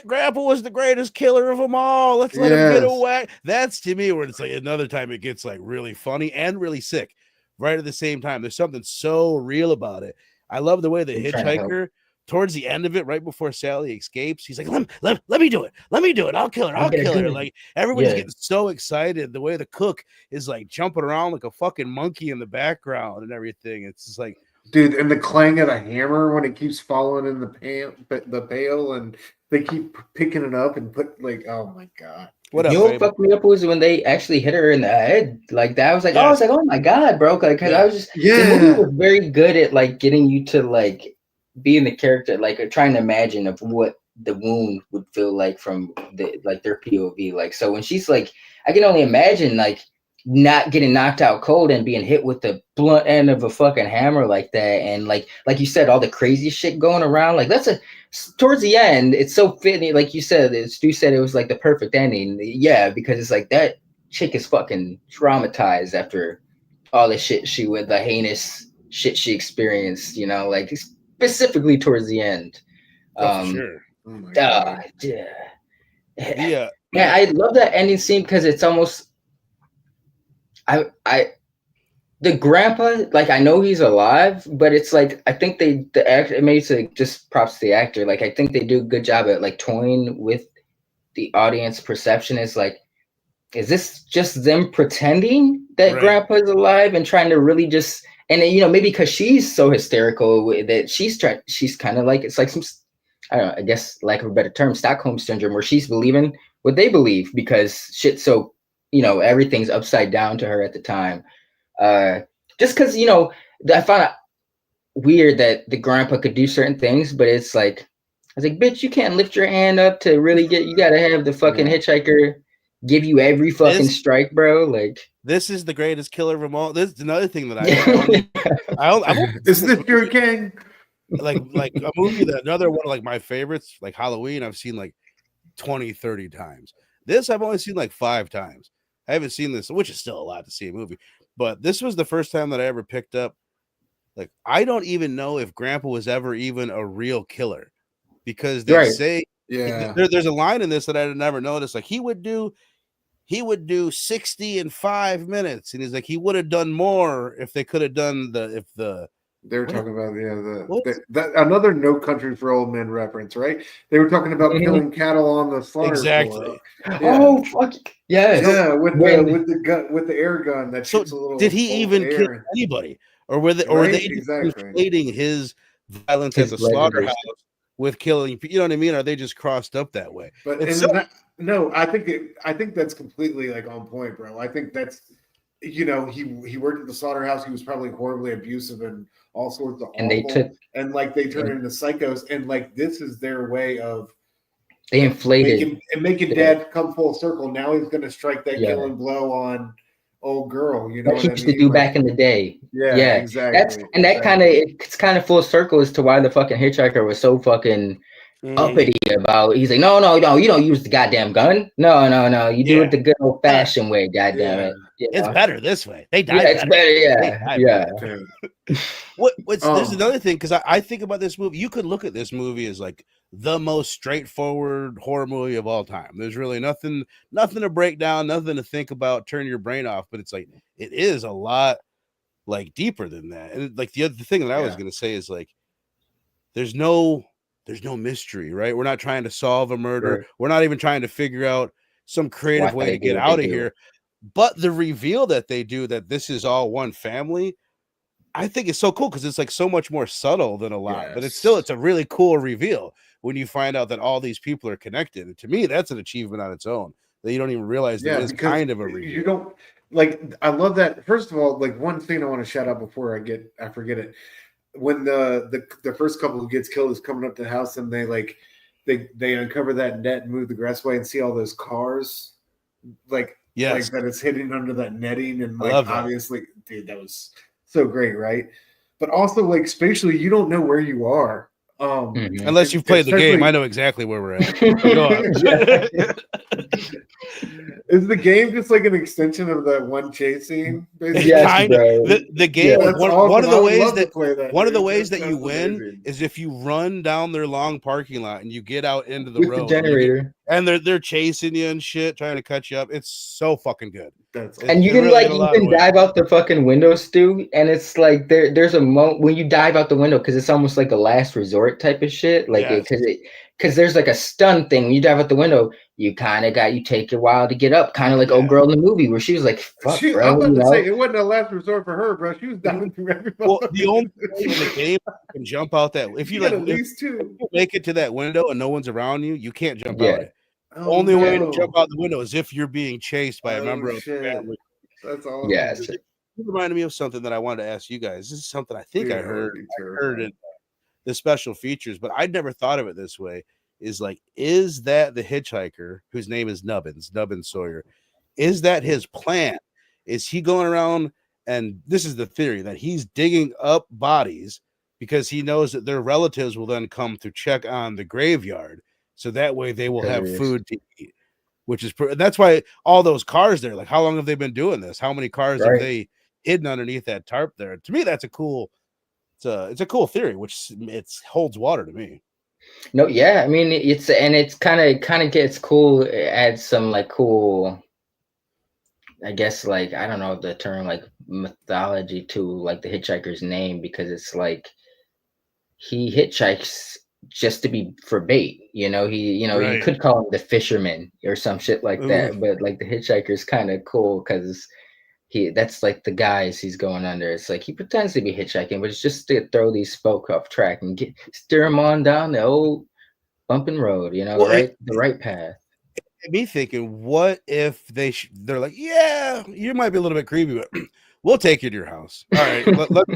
Grandpa was the greatest killer of them all. Let's let him get away. That's to me where it's like another time it gets like really funny and really sick right at the same time. There's something so real about it. I love the way the hitchhiker towards the end of it, right before Sally escapes, he's like, let me do it. Let me do it. I'll kill her. I'll kill her. Like everybody's getting so excited. The way the cook is like jumping around like a fucking monkey in the background and everything. It's just like, dude, and the clang of the hammer when it keeps falling in the pail, and they keep picking it up and put like, oh my god. What fucked me up was when they actually hit her in the head like that. I was like, oh my god, bro. Like, cause I was just the movie was very good at like getting you to like be in the character, like trying to imagine of what the wound would feel like from their POV. Like, so when she's like, I can only imagine like not getting knocked out cold and being hit with the blunt end of a fucking hammer like that, and like you said, all the crazy shit going around. Like towards the end, it's so fitting. Like you said, Stu said it was like the perfect ending. Yeah, because it's like that chick is fucking traumatized after all the shit the heinous shit she experienced. You know, like specifically towards the end. For sure. Oh my god. Yeah, I love that ending scene because it's almost. The grandpa, like I know he's alive, but it's like I think the actor, it makes it just props to the actor. Like I think they do a good job at like toying with the audience perception. Is like, is this just them pretending that grandpa's alive and trying to really just, and then, you know, maybe because she's so hysterical that she's kind of like, it's like some, I don't know, I guess lack of a better term, Stockholm syndrome, where she's believing what they believe because shit's so, you know, everything's upside down to her at the time. Just because, you know, I found it weird that the grandpa could do certain things, but it's like, I was like, bitch, you can't lift your hand up to really you got to have the fucking hitchhiker give you every fucking strike, bro. Like, this is the greatest killer of them all. This is another thing that I is this your king? Like a movie that another one of like my favorites, like Halloween, I've seen like 20, 30 times. This I've only seen like 5 times. I haven't seen this, which is still a lot to see a movie, but this was the first time that I ever picked up. Like, I don't even know if Grandpa was ever even a real killer because they say, there's a line in this that I had never noticed. Like he would do 60 in 5 minutes, and he's like, he would have done more if they could have done they were talking about another No Country for Old Men reference, right? They were talking about killing cattle on the slaughter floor. Yeah. Oh fuck yeah! With the gun, with the air gun that shoots a little. Did he even kill anybody, or were they inflating his violence at the slaughterhouse with killing? You know what I mean? Are they just crossed up that way? But no, I think that's completely like on point, bro. I think that's, you know, he worked at the slaughterhouse. He was probably horribly abusive and all sorts of awful, and they turned into psychos, and like this is their way of inflated making dad come full circle. Now he's going to strike that killing blow on old girl. You know what he used to do back in the day. Yeah, exactly. It's kind of full circle as to why the fucking hitchhiker was so fucking uppity about. He's like, no, you don't use the goddamn gun. No, you do it the good old fashioned way. Goddamn it, it's better this way. They died. It's better. There's another thing, because I think about this movie. You could look at this movie as like the most straightforward horror movie of all time. There's really nothing to break down, nothing to think about, turn your brain off. But it's like it is a lot like deeper than that. And like the other thing that I was gonna say is like there's no mystery, right? We're not trying to solve a murder. We're not even trying to figure out some creative way to get out of here. But the reveal that they do that this is all one family, I think it's so cool because it's like so much more subtle than a lot, but it's a really cool reveal when you find out that all these people are connected. And to me, that's an achievement on its own that you don't even realize that is kind of a reveal. You don't like. I love that. First of all, like one thing I want to shout out before I forget it. When the first couple who gets killed is coming up to the house and they uncover that net and move the grass away and see all those cars, like that it's hidden under that netting and like obviously, dude, that was so great, right? But also like spatially, you don't know where you are. Unless you've played the game, I know exactly where we're at. Go on. Is the game just like an extension of that one chase scene? Yes, bro. The game, one of the ways that you win is if you run down their long parking lot and you get out into the road. The generator. And they're chasing you and shit, trying to cut you up. It's so fucking good. And you can really dive out the fucking window, Stu. And it's like there's a moment when you dive out the window because it's almost like a last resort type of shit. Like because there's like a stun thing. When you dive out the window, you take a while to get up, kind of like old girl in the movie where she was like, "Fuck, bro." I was about to say it wasn't a last resort for her, bro. She was diving through everybody. Well, the only way in the game you can jump out that if you at least two make it to that window and no one's around you, you can't jump out it. Only way to jump out the window is if you're being chased by a member of the family. That's all. Yes. It reminded me of something that I wanted to ask you guys. This is something I think I heard in the special features, but I'd never thought of it this way. Is that the hitchhiker whose name is Nubbins Sawyer? Is that his plan? Is he going around and this is the theory that he's digging up bodies because he knows that their relatives will then come to check on the graveyard. So that way they will have food to eat, which is that's why all those cars there. Like, how long have they been doing this? How many cars have they hidden underneath that tarp there? To me, that's it's a cool theory, which it holds water to me. No, yeah, I mean it's kind of gets cool. It adds some like cool, I guess, like I don't know the term, like mythology to like the hitchhiker's name, because it's like he hitchhikes just to be for bait, you could call him the fisherman or some shit like that, but like the hitchhiker is kind of cool because that's like the guys he's going under. It's like he pretends to be hitchhiking, but it's just to throw these folk off track and steer them on down the old bumping road, the right path. Me thinking, what if they're like, yeah, you might be a little bit creepy, but we'll take you to your house. All right, what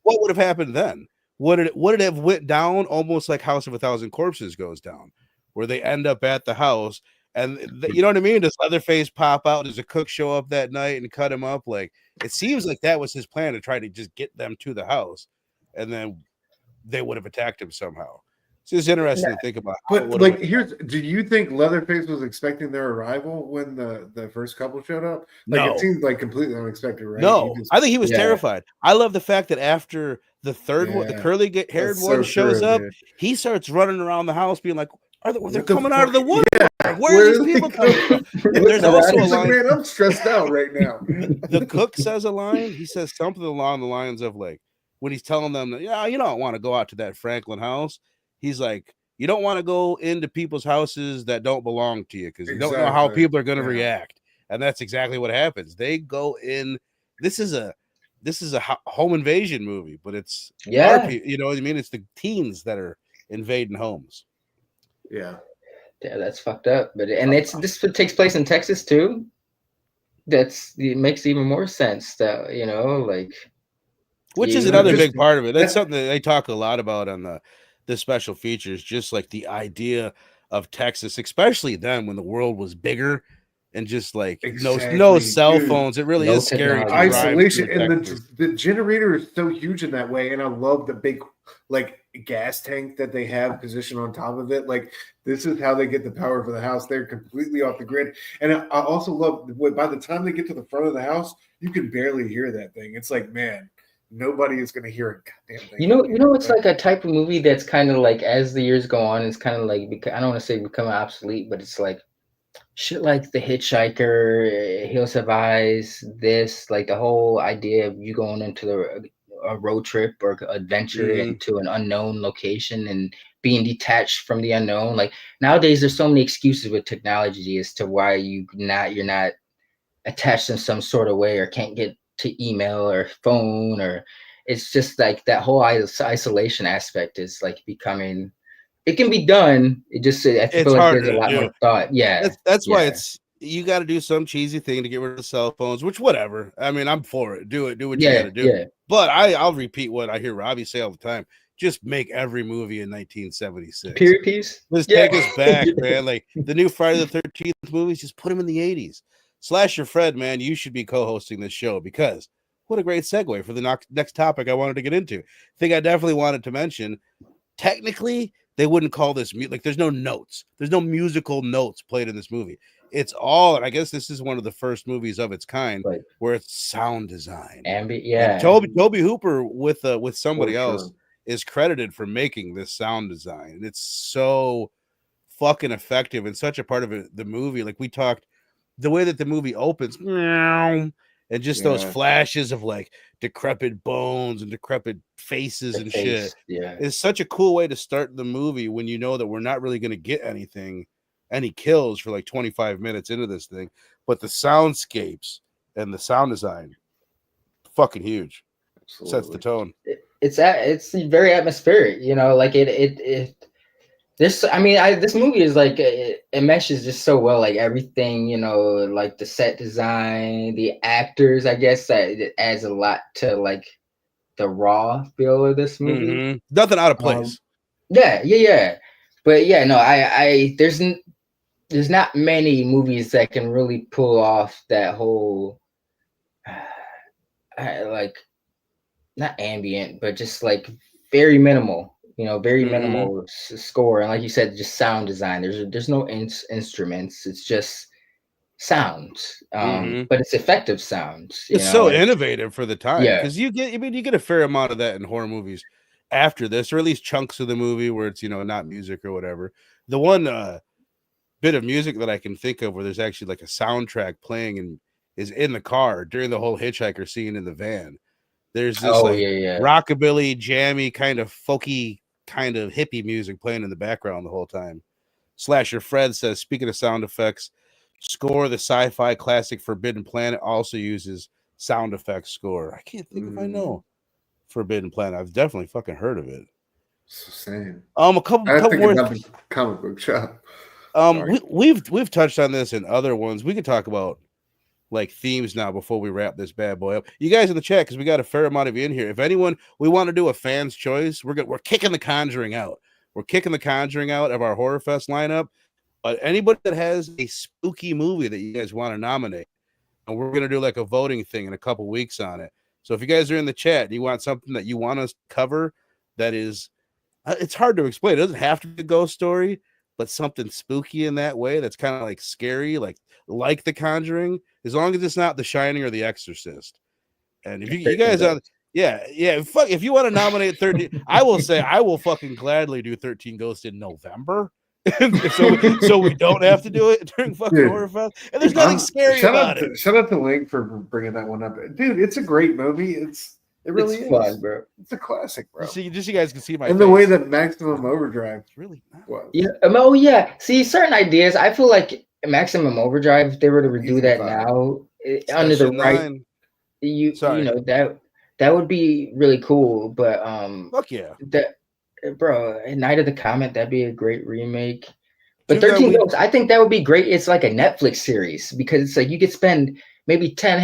would have happened then? Would it have went down almost like House of a Thousand Corpses goes down, where they end up at the house and you know what I mean? Does Leatherface pop out? Does a cook show up that night and cut him up? Like, it seems like that was his plan, to try to just get them to the house, and then they would have attacked him somehow. It's just interesting to think about. But do you think Leatherface was expecting their arrival when the first couple showed up? Like, it seemed like completely unexpected, right? No, I think he was terrified. I love the fact that after the third one, the curly haired one shows up, he starts running around the house being like, they're coming out of the wood. Yeah. Where are these people coming from? And there's also a line. Man, I'm stressed out right now. The cook says a line. He says something along the lines of like, when he's telling them that, you don't want to go out to that Franklin house. He's like, you don't want to go into people's houses that don't belong to you because you don't know how people are going to react. And that's exactly what happens. They go in. This is a home invasion movie, but it's you know what I mean? It's the teens that are invading homes. Yeah, that's fucked up. But this takes place in Texas too. It makes even more sense that which is another big part of it. That's something that they talk a lot about on the special features, just like the idea of Texas, especially then when the world was bigger and just like no cell phones. It really is scary. Isolation, and the generator is so huge in that way. And I love the big like gas tank that they have positioned on top of it. Like, this is how they get the power for the house. They're completely off the grid. And I also love by the time they get to the front of the house, you can barely hear that thing. It's like, man, nobody is going to hear a goddamn thing. You know, it's like a type of movie that's kind of like, as the years go on, it's kind of like, I don't want to say become obsolete, but it's like shit like The Hitchhiker, Hills Have Eyes, this, like the whole idea of you going into a road trip or adventure into an unknown location and being detached from the unknown. Like nowadays, there's so many excuses with technology as to why you're not attached in some sort of way or can't get to email or phone, or it's just like that whole isolation aspect is like becoming. It can be done. I It's feel like harder there's a to lot do. more thought. Yeah, That's why yeah, you got to do some cheesy thing to get rid of the cell phones, which whatever. I mean, I'm for it. Do what you got yeah, to do. yeah. But I'll repeat what I hear Robbie say all the time. Just make every movie in 1976. Period piece. Just Yeah. take us back, man. Like the new Friday the 13th movies, just put them in the 80s. Slasher Fred, man, you should be co-hosting this show because what a great segue for the next topic I wanted to get into. Thing I definitely wanted to mention. Technically, they wouldn't call this like there's no notes. There's no musical notes played in this movie. It's all, and I guess this is one of the first movies of its kind Like where it's sound design. And yeah. Toby Hooper with somebody For else sure. is credited for making this sound design. And it's so fucking effective and such a part of the movie. Like we talked, the way that the movie opens, meow, and just those Yeah. flashes of like decrepit bones and decrepit faces The and face, shit yeah. is such a cool way to start the movie when you know that we're not really going to get any kills for like 25 minutes into this thing, but the soundscapes and the sound design, fucking huge. Absolutely. Sets the tone. It's very atmospheric, you know, like this, I mean, this movie is like it meshes just so well, like everything, you know, like the set design, the actors. I guess that it adds a lot to like the raw feel of this movie. Mm-hmm. Nothing out of place. Yeah. But yeah, no, there's not many movies that can really pull off that whole, like, not ambient, but just like very minimal. You know, very minimal score, and like you said, just sound design. There's no instruments. It's just sounds, but it's effective sounds. You It's know, so like, innovative for the time yeah. because you get a fair amount of that in horror movies after this, or at least chunks of the movie where it's not music or whatever. The one bit of music that I can think of where there's actually like a soundtrack playing and is in the car during the whole hitchhiker scene in the van. There's this Yeah. rockabilly, jammy, kind of folky, kind of hippie music playing in the background the whole time. Slasher Fred says, speaking of sound effects, score the sci-fi classic Forbidden Planet also uses sound effects score. I can't think if I know Forbidden Planet. I've definitely fucking heard of it. Same. A couple more about the comic book shop. We've touched on this in other ones. We could talk about like themes now before we wrap this bad boy up. You guys in the chat, because we got a fair amount of you in here. If anyone, we want to do a fan's choice, we're kicking The Conjuring out. We're kicking The Conjuring out of our Horror Fest lineup. But anybody that has a spooky movie that you guys want to nominate, and we're gonna do like a voting thing in a couple weeks on it. So if you guys are in the chat and you want something that you want us to cover, that is, it's hard to explain. It doesn't have to be a ghost story, but something spooky in that way that's kind of like scary, like The Conjuring, as long as it's not The Shining or The Exorcist. And if you guys are, fuck, if you want to nominate 13, I will say I will fucking gladly do 13 Ghosts in November. so we don't have to do it during fucking Horror Fest. And there's nothing scary about it. Shout out to Link for bringing that one up, dude. It's a great movie. It really is fun, bro. It's a classic, bro. Just so you guys can see my and face. the way that Maximum Overdrive really was. Yeah. Oh yeah. See, certain ideas. I feel like Maximum Overdrive, if they were to redo that now under the right, you know that would be really cool. But fuck yeah, bro, Night of the Comet, that'd be a great remake. But 13 Ghosts, I think that would be great. It's like a Netflix series because it's like you could spend maybe 13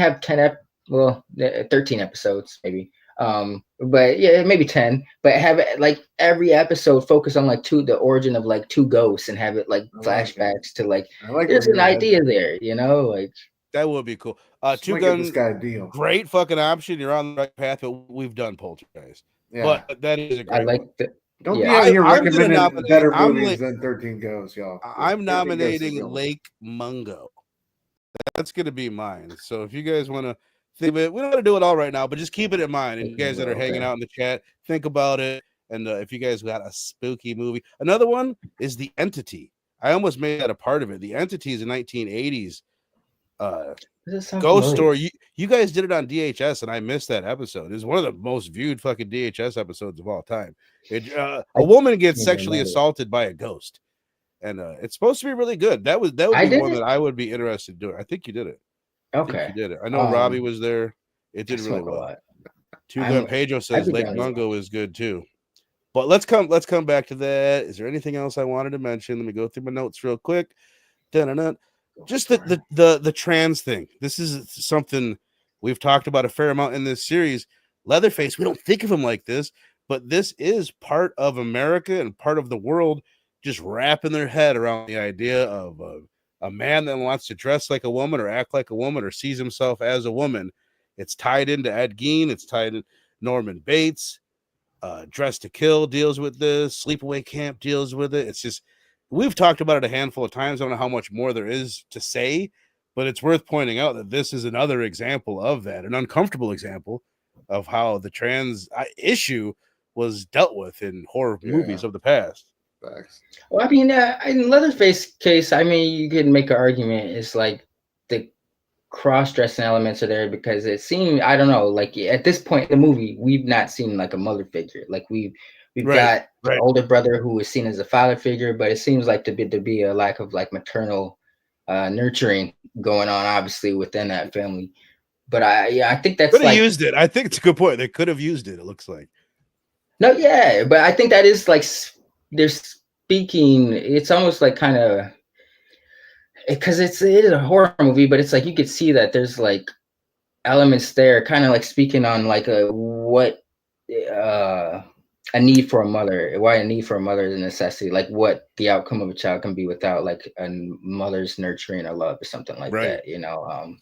episodes maybe. But yeah, maybe 10, but have it like every episode focus on like the origin of like two ghosts and have it like flashbacks to like there's an idea there, you know, like that would be cool. Two Gun, this guy a deal. Great fucking option. You're on the right path, but we've done Poltergeist. Yeah. But that is a great one. Don't be out here recommending better movies than 13 Ghosts, y'all. I'm nominating Lake Mungo. That's going to be mine. So if you guys want to think of it, we don't want to do it all right now, but just keep it in mind. And you guys that are hanging out in the chat, think about it. And if you guys got a spooky movie, another one is The Entity. I almost made that a part of it. The Entity is a 1980s Ghost Story. You guys did it on DHS, and I missed that episode. It's one of the most viewed fucking DHS episodes of all time. A woman gets sexually assaulted by a ghost, and it's supposed to be really good. That would be one that I would be interested in doing. I think you did it. Okay, I think you did it. I know Robbie was there. It did really well. Tugan Pedro says Lake Mungo is good too. But let's come back to that. Is there anything else I wanted to mention? Let me go through my notes real quick. Dun-dun-dun. Just the trans thing. This is something we've talked about a fair amount in this series. Leatherface, we don't think of him like this, but this is part of America and part of the world just wrapping their head around the idea of a man that wants to dress like a woman or act like a woman or sees himself as a woman. It's tied into Ed Gein. It's tied in Norman Bates. Dress to Kill deals with this. Sleepaway Camp deals with it. It's just, we've talked about it a handful of times. I don't know how much more there is to say, but it's worth pointing out that this is another example of that, an uncomfortable example of how the trans issue was dealt with in horror movies of the past. Facts. Well, I mean, in Leatherface case, I mean, you could make an argument. It's like the cross-dressing elements are there because it seemed, I don't know, like at this point in the movie, we've not seen like a mother figure. Like we've got an older brother who is seen as a father figure, but it seems like to be a lack of like maternal nurturing going on, obviously within that family. But I think that's could have used it. I think it's a good point. They could have used it. It looks like. No, yeah, but I think that is like they're speaking. It's almost like kind of because it is a horror movie, but it's like you could see that there's like elements there, kind of like speaking on like a need for a mother, why a need for a mother is a necessity, like what the outcome of a child can be without like a mother's nurturing or love or something like that. You know,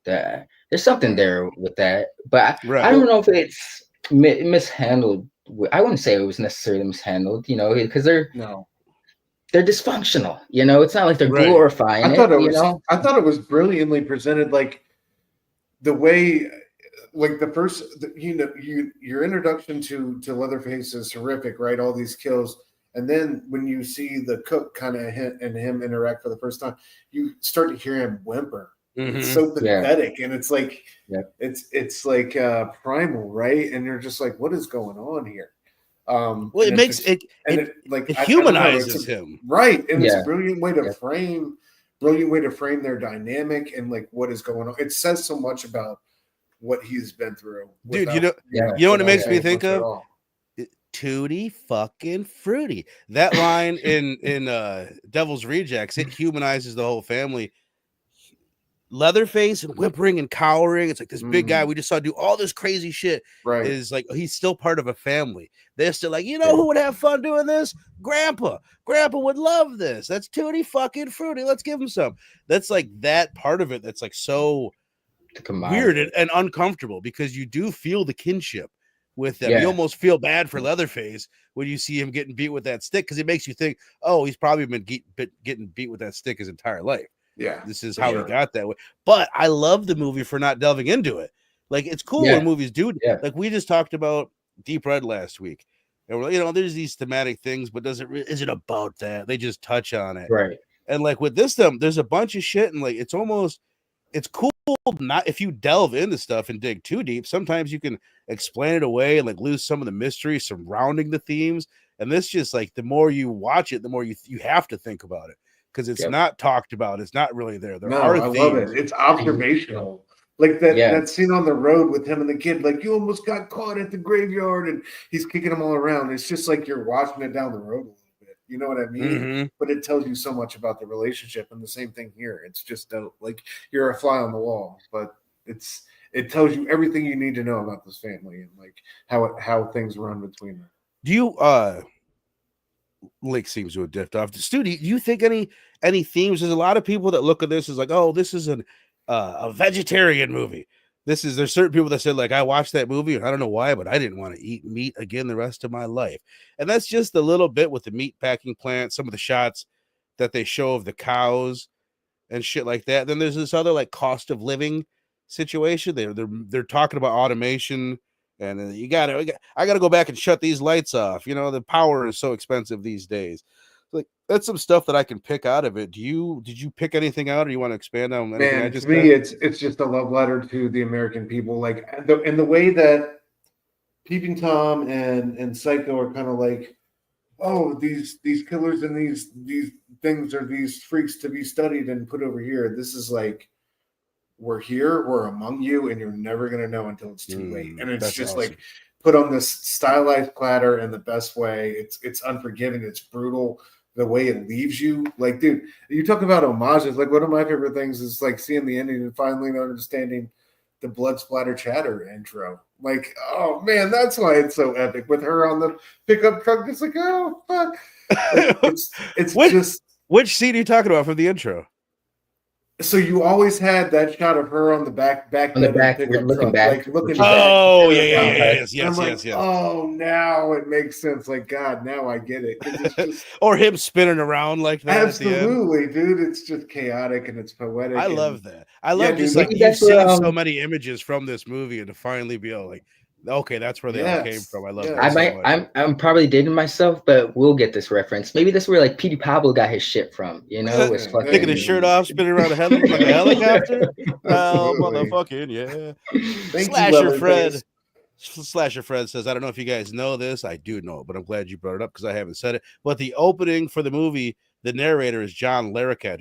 there's something there with that, but I don't know if it's mishandled. I wouldn't say it was necessarily mishandled, you know, because they're dysfunctional, you know. It's not like they're glorifying I thought it was brilliantly presented, like the way, like the first, your introduction to Leatherface is horrific, right? All these kills, and then when you see the cook kind of and him interact for the first time, you start to hear him whimper. It's so pathetic, and it's like it's like primal, right? And you're just like, what is going on here? Well, it makes it humanizes him, right? And it's a brilliant way to frame their dynamic and like what is going on. It says so much about what he's been through, dude. You know what it makes me think of? Tutti fucking fruity. That line in Devil's Rejects, it humanizes the whole family. Leatherface and whimpering and cowering. It's like this big guy we just saw do all this crazy shit. Right. Is like he's still part of a family. They're still like, you know who would have fun doing this? Grandpa. Grandpa would love this. That's Tutti fucking fruity. Let's give him some. That's like that part of it that's like so weird and uncomfortable because you do feel the kinship with them. You almost feel bad for Leatherface when you see him getting beat with that stick because it makes you think, oh, he's probably been getting beat with that stick his entire life. Yeah, this is how he got that way. But I love the movie for not delving into it. Like it's cool when movies do. Like we just talked about Deep Red last week, and we're like, you know, there's these thematic things, but is it about that? They just touch on it, right? And like with this, there's a bunch of shit, and like it's cool. Not if you delve into stuff and dig too deep. Sometimes you can explain it away and like lose some of the mystery surrounding the themes. And this just like the more you watch it, the more you have to think about it. Because it's not talked about. It's not really there. I love it. It's observational. Like that scene on the road with him and the kid, like you almost got caught at the graveyard and he's kicking them all around. It's just like you're watching it down the road a little bit. You know what I mean? Mm-hmm. But it tells you so much about the relationship, and the same thing here. It's just like you're a fly on the wall, but it tells you everything you need to know about this family and like how things run between them. Do you Lake seems to have dipped off. Stu, do you think any themes? There's a lot of people that look at this as like, oh, this is a vegetarian movie. There's certain people that said like, I watched that movie and I don't know why, but I didn't want to eat meat again the rest of my life. And that's just a little bit with the meat packing plant, some of the shots that they show of the cows and shit like that. Then there's this other like cost of living situation. They're talking about automation. And I got to go back and shut these lights off. You know, the power is so expensive these days. like that's some stuff that I can pick out of it. Did you pick anything out, or you want to expand on anything I Man, just to me, said? it's just a love letter to the American people. Like the way that Peeping Tom and Psycho are kind of like, oh, these killers and these things are these freaks to be studied and put over here. This is like, we're here, we're among you, and you're never gonna know until it's too late. And it's That's just awesome. like put on this stylized platter in the best way. It's unforgiving, it's brutal. The way it leaves you, like, dude, you talk about homages. Like, one of my favorite things is like seeing the ending and finally understanding the blood splatter chatter intro. Like, oh man, that's why it's so epic with her on the pickup truck. Just like, oh fuck, like it's just. Which scene are you talking about from the intro? So you always had that shot of her on the back On the bed of the back, we're pickup looking truck, back. like looking She's back. Oh yeah, terrified. yes, And I'm like, yes. oh, now it makes sense. Like, God, now I get it. It's just Or him spinning around like that at the end. absolutely, dude. It's just chaotic and it's poetic. I and, love that. I yeah, love just dude. like Maybe you've that's where seen so many images from this movie, and to finally be all like, okay, that's where they all came Yes, from. I love that I yes. so might much. I'm probably dating myself, but we'll get this reference. Maybe this is where like Petey Pablo got his shit from, you know, was Yeah, Taking his shirt fucking off, spinning around a like a helicopter. Oh, absolutely. motherfucking yeah! Thank you, Slasher Fred. Leatherface. Slasher Fred says, I don't know if you guys know this. I do know it, but I'm glad you brought it up because I haven't said it. But the opening for the movie, the narrator is John Larroquette,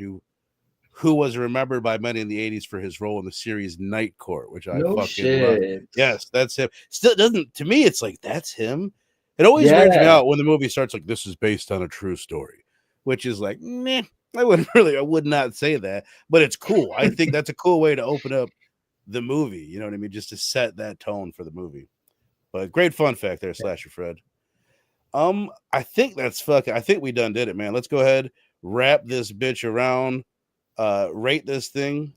who was remembered by many in the 80s for his role in the series Night Court, which I no fucking love. shit. Yes, that's him. Still doesn't, to me, it's like, that's him. It always weirds me Yeah. out when the movie starts like, this is based on a true story, which is like, meh, I would not say that, but it's cool. I think that's a cool way to open up the movie. You know what I mean? Just to set that tone for the movie. But great fun fact there, Slasher Fred. I think I think we done did it, man. Let's go ahead, wrap this bitch around, rate this thing,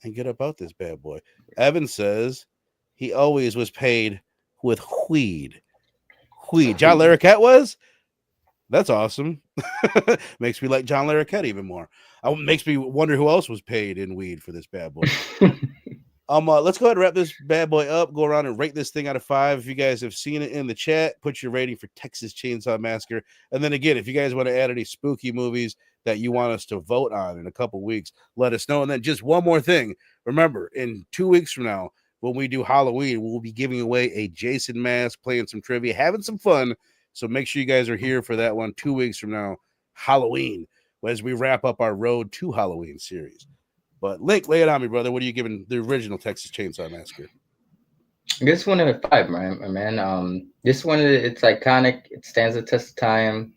and get about this bad boy. Evan says he always was paid with weed. Weed. John Larroquette was? That's awesome. Makes me like John Larroquette even more. Makes me wonder who else was paid in weed for this bad boy. Let's go ahead and wrap this bad boy up. Go around and rate this thing out of 5. If you guys have seen it in the chat, put your rating for Texas Chainsaw Massacre. And then again, if you guys want to add any spooky movies that you want us to vote on in a couple weeks, let us know. And then just one more thing. Remember, in 2 weeks from now, when we do Halloween, we'll be giving away a Jason mask, playing some trivia, having some fun. So make sure you guys are here for that one 2 weeks from now, Halloween, as we wrap up our Road to Halloween series. But Link, lay it on me, brother. What are you giving the original Texas Chainsaw Massacre? This one at 5, my man. This one, it's iconic. It stands the test of time.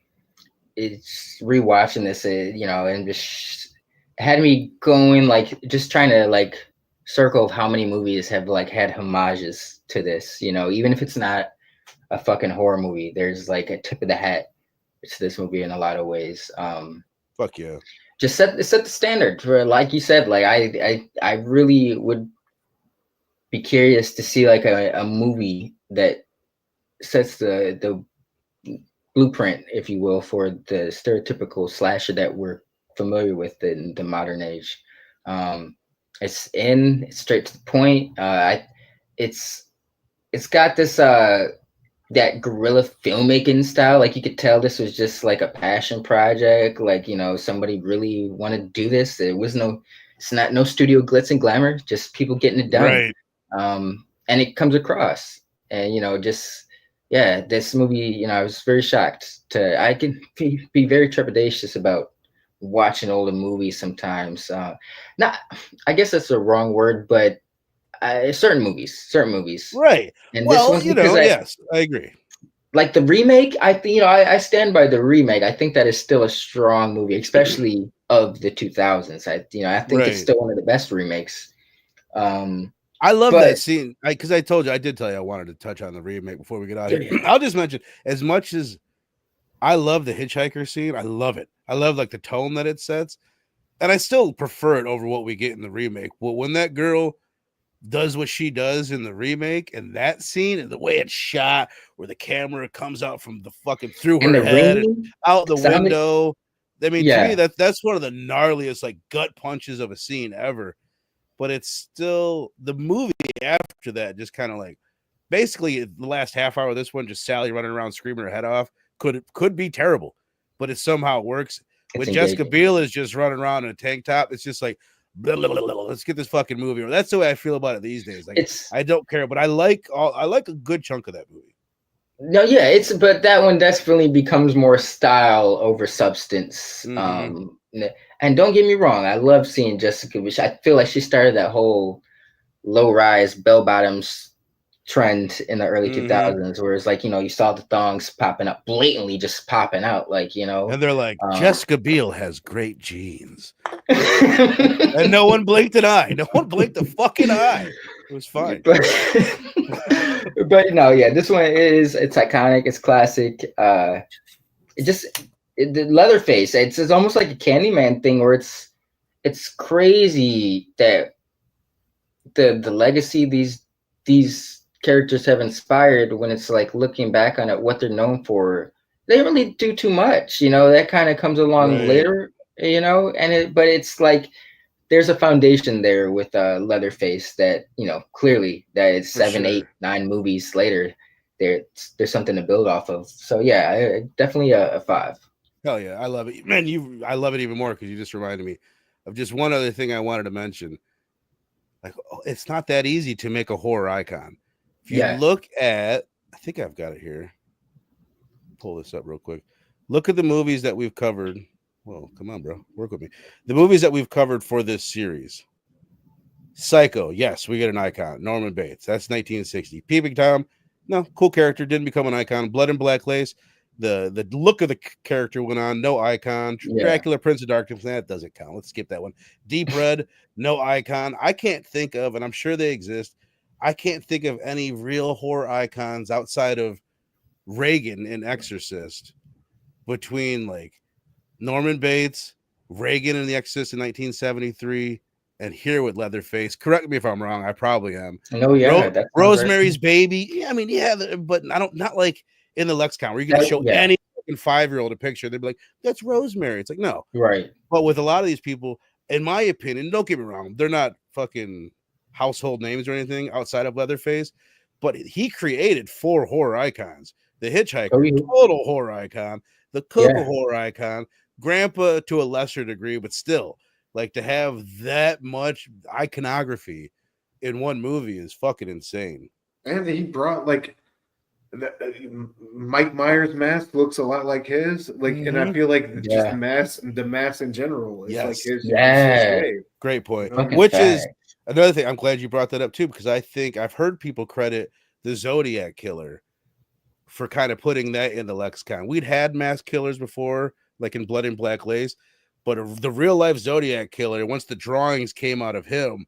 It's rewatching this, you know, and just had me going, like, just trying to like circle of how many movies have like had homages to this. You know, even if it's not a fucking horror movie, there's like a tip of the hat to this movie in a lot of ways. Fuck yeah. Just set the standard for, like you said, like I really would be curious to see like a movie that sets the blueprint, if you will, for the stereotypical slasher that we're familiar with in the modern age. It's straight to the point. It's got this that guerrilla filmmaking style. Like, you could tell this was just like a passion project. Like, you know, somebody really wanted to do this. It's not no studio glitz and glamour, just people getting it done. Right. And it comes across, and, you know, just, yeah, this movie, you know, I was very shocked I can be very trepidatious about watching older movies sometimes. Not, I guess that's the wrong word, but certain movies. Right. And well, this one, you know, yes, I agree. Like the remake, I think, you know, I stand by the remake. I think that is still a strong movie, especially of the 2000s. I think it's still one of the best remakes. I love that scene because I told you, I did tell you I wanted to touch on the remake before we get out of here. I'll just mention, as much as I love the hitchhiker scene, I love it. I love like the tone that it sets, and I still prefer it over what we get in the remake. But when that girl does what she does in the remake, and that scene and the way it's shot, where the camera comes out from the fucking through her head and out the window. I mean, to me, that's one of the gnarliest like gut punches of a scene ever. But it's still the movie after that, just kind of like basically the last half hour of this one, just Sally running around screaming her head off could be terrible. but it somehow works. It's When Jessica engaging. Biel is just running around in a tank top, it's just like, blah, blah, blah, blah, let's get this fucking movie. That's the way I feel about it these days. Like, It's I don't care, but I like a good chunk of that movie. no, yeah, but that one definitely becomes more style over substance. And don't get me wrong, I love seeing Jessica Biel. I feel like she started that whole low rise bell bottoms trend in the early 2000s, where it's like, you know, you saw the thongs popping up, blatantly just popping out, like, you know. And they're like, Jessica Biel has great genes. And no one blinked an eye. No one blinked a fucking eye. It was fine. But no, yeah, this one it's iconic, it's classic. The Leatherface, it's almost like a Candyman thing where it's crazy that the legacy these characters have inspired, when it's like looking back on it, what they're known for, they don't really do too much, you know. That kind of comes along later, you know. But it's like there's a foundation there with Leatherface that, you know, clearly that is 7, 8, 9 movies later, there's something to build off of. So yeah, definitely a 5. Hell yeah, I love it, man. I love it even more because you just reminded me of just one other thing I wanted to mention. Like, it's not that easy to make a horror icon. If you look at, I think I've got it here. Pull this up real quick. Look at the movies that we've covered. Whoa, come on, bro. Work with me. The movies that we've covered for this series. Psycho, yes, we get an icon. Norman Bates, that's 1960. Peeping Tom, no, cool character, didn't become an icon. Blood and Black Lace, the look of the character went on, no icon. Dracula, Prince of Darkness, that doesn't count. Let's skip that one. Deep Red, no icon. I can't think of, and I'm sure they exist, I can't think of any real horror icons outside of Reagan in Exorcist, between like Norman Bates, Reagan in The Exorcist in 1973, and here with Leatherface. Correct me if I'm wrong. I probably am. No, yeah, Rosemary's Baby. Yeah, I mean, yeah, but not like in the lexicon where you can show any fucking 5-year-old a picture. They'd be like, "That's Rosemary." It's like, no, right. But with a lot of these people, in my opinion, don't get me wrong, they're not fucking household names or anything outside of Leatherface, but he created 4 horror icons. The Hitchhiker, total horror icon. The Cook, horror icon. Grandpa to a lesser degree, but still, like, to have that much iconography in one movie is fucking insane. And he brought like Mike Myers' mask looks a lot like his, like, and I feel like just the mask in general is like his. Great point. Which is another thing. I'm glad you brought that up too, because I think I've heard people credit the Zodiac Killer for kind of putting that in the lexicon. We'd had mask killers before, like in Blood and Black Lace, but the real life Zodiac Killer, once the drawings came out of him,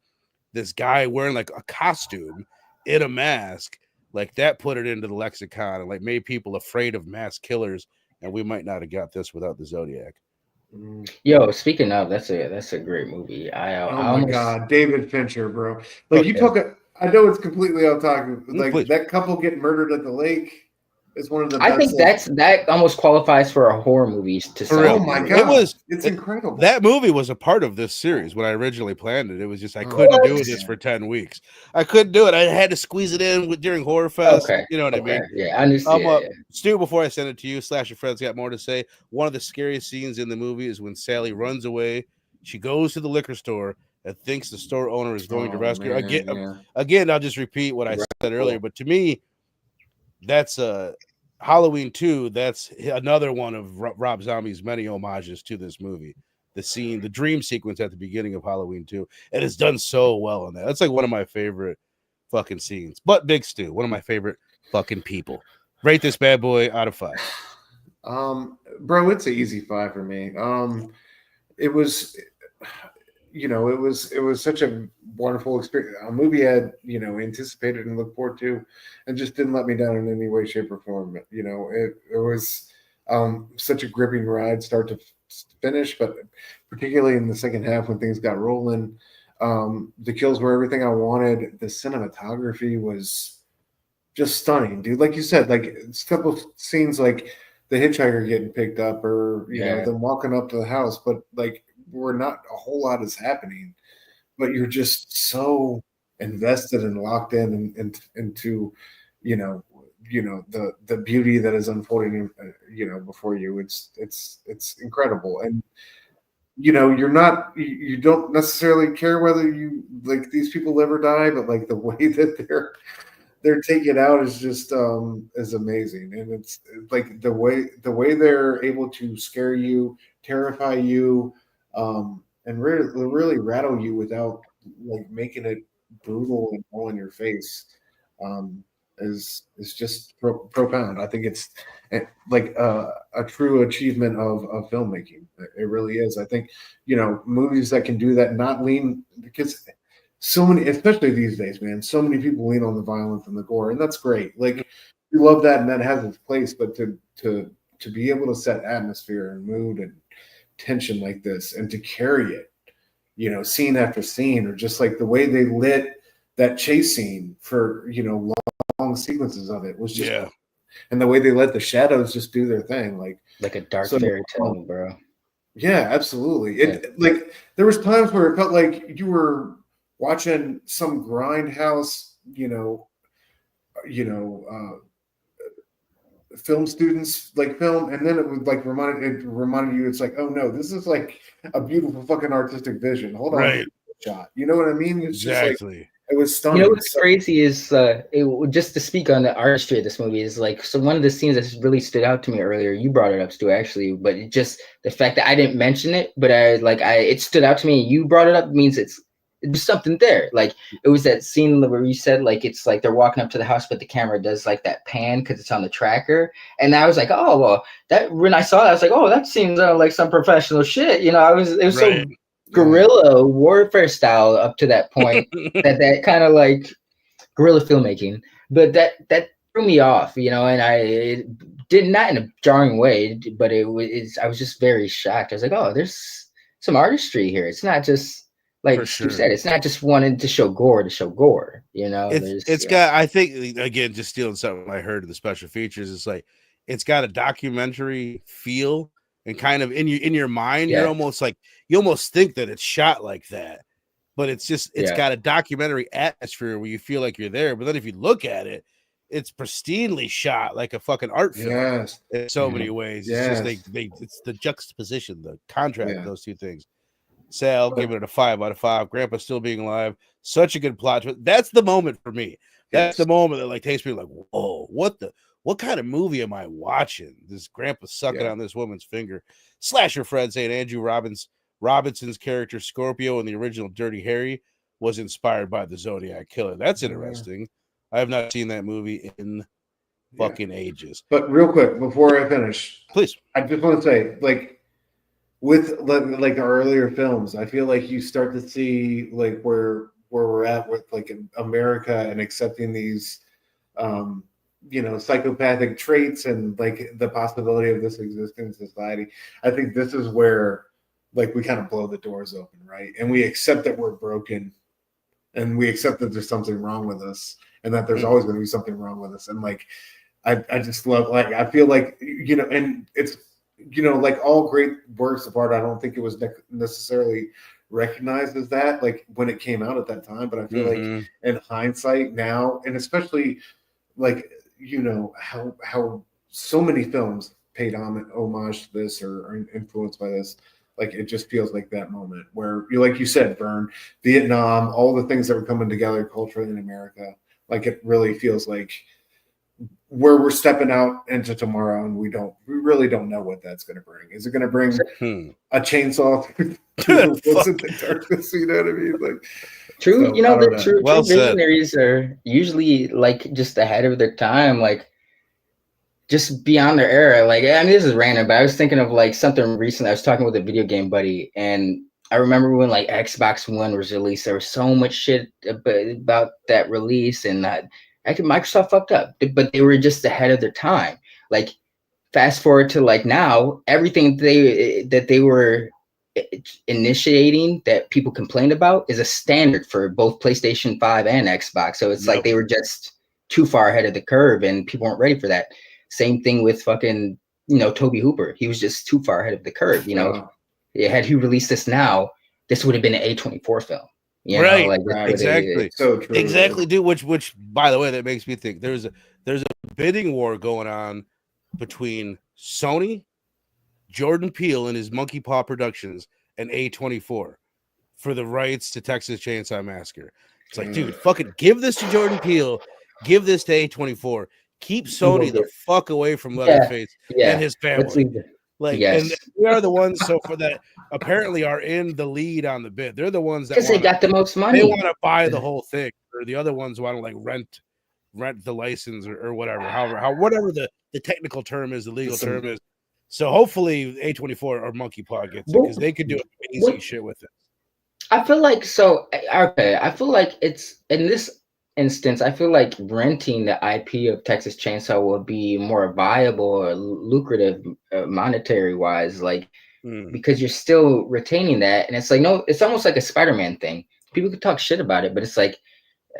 this guy wearing like a costume in a mask, like that put it into the lexicon and like made people afraid of mass killers. And we might not have got this without the Zodiac. Yo, speaking of, that's a great movie. Oh my god, David Fincher, bro. Like, you talk. I know it's completely off topic. Like, that couple getting murdered at the lake is one of the best. I think that almost qualifies for a horror movies to some. Oh my god, it's incredible. That movie was a part of this series when I originally planned it. It was just I couldn't do this for 10 weeks. I couldn't do it. I had to squeeze it in during Horror Fest. You know what I mean? Yeah, I understand. Stu, before I send it to you, Slash your friends got more to say. One of the scariest scenes in the movie is when Sally runs away. She goes to the liquor store and thinks the store owner is going to rescue her. Again, I'll just repeat what I said earlier, but to me, that's Halloween 2. That's another one of Rob Zombie's many homages to this movie. The dream sequence at the beginning of Halloween 2, and it's done so well in that. That's like one of my favorite fucking scenes. But Big Stu, one of my favorite fucking people. Rate this bad boy out of 5. Bro, it's an easy 5 for me. It was, it was such a wonderful experience. A movie I had, anticipated and looked forward to, and just didn't let me down in any way, shape, or form. It was such a gripping ride, start to finish, but particularly in the second half when things got rolling, the kills were everything I wanted. The cinematography was just stunning, dude. Like you said, like a couple of scenes, like the hitchhiker getting picked up, or them walking up to the house, but like, where not a whole lot is happening, but you're just so invested and locked in into the beauty that is unfolding before you. It's incredible. And you don't necessarily care whether you like these people live or die, but like the way that they're taken out is just is amazing. And it's like the way they're able to scare you, terrify you, and really rattle you without like making it brutal and all in your face. Is just profound. I think it's like a true achievement of filmmaking. It really is. I think movies that can do that, not lean, because so many, especially these days, man, so many people lean on the violence and the gore, and that's great. Like we love that, and that has its place. But to be able to set atmosphere and mood and tension like this, and to carry it, scene after scene, or just like the way they lit that chase scene for long sequences of it was just, and the way they let the shadows just do their thing, like a dark fairy tale, bro. Yeah, absolutely. Like there was times where it felt like you were watching some grindhouse, film students like film, and then it would like reminded you, it's like, oh no, this is like a beautiful fucking artistic vision. Hold on, shot. You know what I mean? It's exactly. Just like, it was stunning. What's crazy is just to speak on the artistry of this movie is like, so one of the scenes that really stood out to me earlier, you brought it up, Stu, actually, but it just the fact that I didn't mention it, but it stood out to me. You brought it up means there's something there. Like it was that scene where you said like it's like they're walking up to the house, but the camera does like that pan because it's on the tracker. And I was like, oh well, that when I saw that, I was like, oh, that seems like some professional shit. It was so guerrilla warfare style up to that point. that kind of like guerrilla filmmaking, but that threw me off, and it did not in a jarring way, but I was just very shocked. I was like, oh, there's some artistry here. It's not just like Stu said, it's not just wanting to show gore to show gore. It's got, I think, again, just stealing something I heard of the special features. It's like it's got a documentary feel, and kind of in your mind, you're almost like you almost think that it's shot like that. But it's got a documentary atmosphere where you feel like you're there. But then if you look at it, it's pristinely shot like a fucking art film in so many ways. It's just it's the juxtaposition, the contrast of those two things. Sal, giving it a 5 out of 5. Grandpa still being alive. Such a good plot. That's the moment for me. That's the moment that like takes me like, whoa, what kind of movie am I watching? This grandpa sucking on this woman's finger. Slasher Fred saying Andrew Robinson's character Scorpio in the original Dirty Harry was inspired by the Zodiac Killer. That's interesting. I have not seen that movie in fucking ages. But real quick, before I finish, please, I just want to say, like, with like the earlier films, I feel like you start to see like where we're at with like America and accepting these psychopathic traits and like the possibility of this existing in society. I think this is where like we kind of blow the doors open, right? And we accept that we're broken, and we accept that there's something wrong with us, and that there's always going to be something wrong with us. And like I just love, like, I feel like and it's like all great works of art, I don't think it was necessarily recognized as that like when it came out at that time, but I feel like in hindsight now, and especially like how so many films paid homage to this or are influenced by this. Like it just feels like that moment where like you said, Vern, Vietnam, all the things that were coming together culturally in America. Like it really feels like where we're stepping out into tomorrow, and we really don't know what that's going to bring. Is it going to bring a chainsaw through the darkness? You know what I mean? Like true. So, the true visionaries are usually like just ahead of their time, like just beyond their era. Like, I mean, this is random, but I was thinking of like something recent. I was talking with a video game buddy, and I remember when like Xbox One was released, there was so much shit about that release, and Microsoft fucked up, but they were just ahead of their time. Like, fast forward to like now, everything that they were initiating that people complained about is a standard for both PlayStation 5 and Xbox. So it's like they were just too far ahead of the curve, and people weren't ready for that. Same thing with fucking, Toby Hooper. He was just too far ahead of the curve. Had he released this now, this would have been an A24 film. Exactly. So true. Exactly, dude. Which by the way, that makes me think there's a bidding war going on between Sony, Jordan Peele and his Monkey Paw Productions, and A24 for the rights to Texas Chainsaw Massacre. It's like, dude, fucking give this to Jordan Peele, give this to A24, keep Sony the fuck away from Leatherface and his family. Like, and we are the ones so for that apparently are in the lead on the bid. They're the ones that they got the most money. They want to buy the whole thing, or the other ones want to like rent the license or whatever. Whatever the technical term is, the legal term is. So hopefully A24 or Monkey Paw gets it because they could do amazing shit with it. I feel like I feel like it's in this instance, I feel like renting the IP of Texas Chainsaw will be more viable or lucrative monetary wise, like because you're still retaining that. And it's like, no, it's almost like a Spider-Man thing. People could talk shit about it, but it's like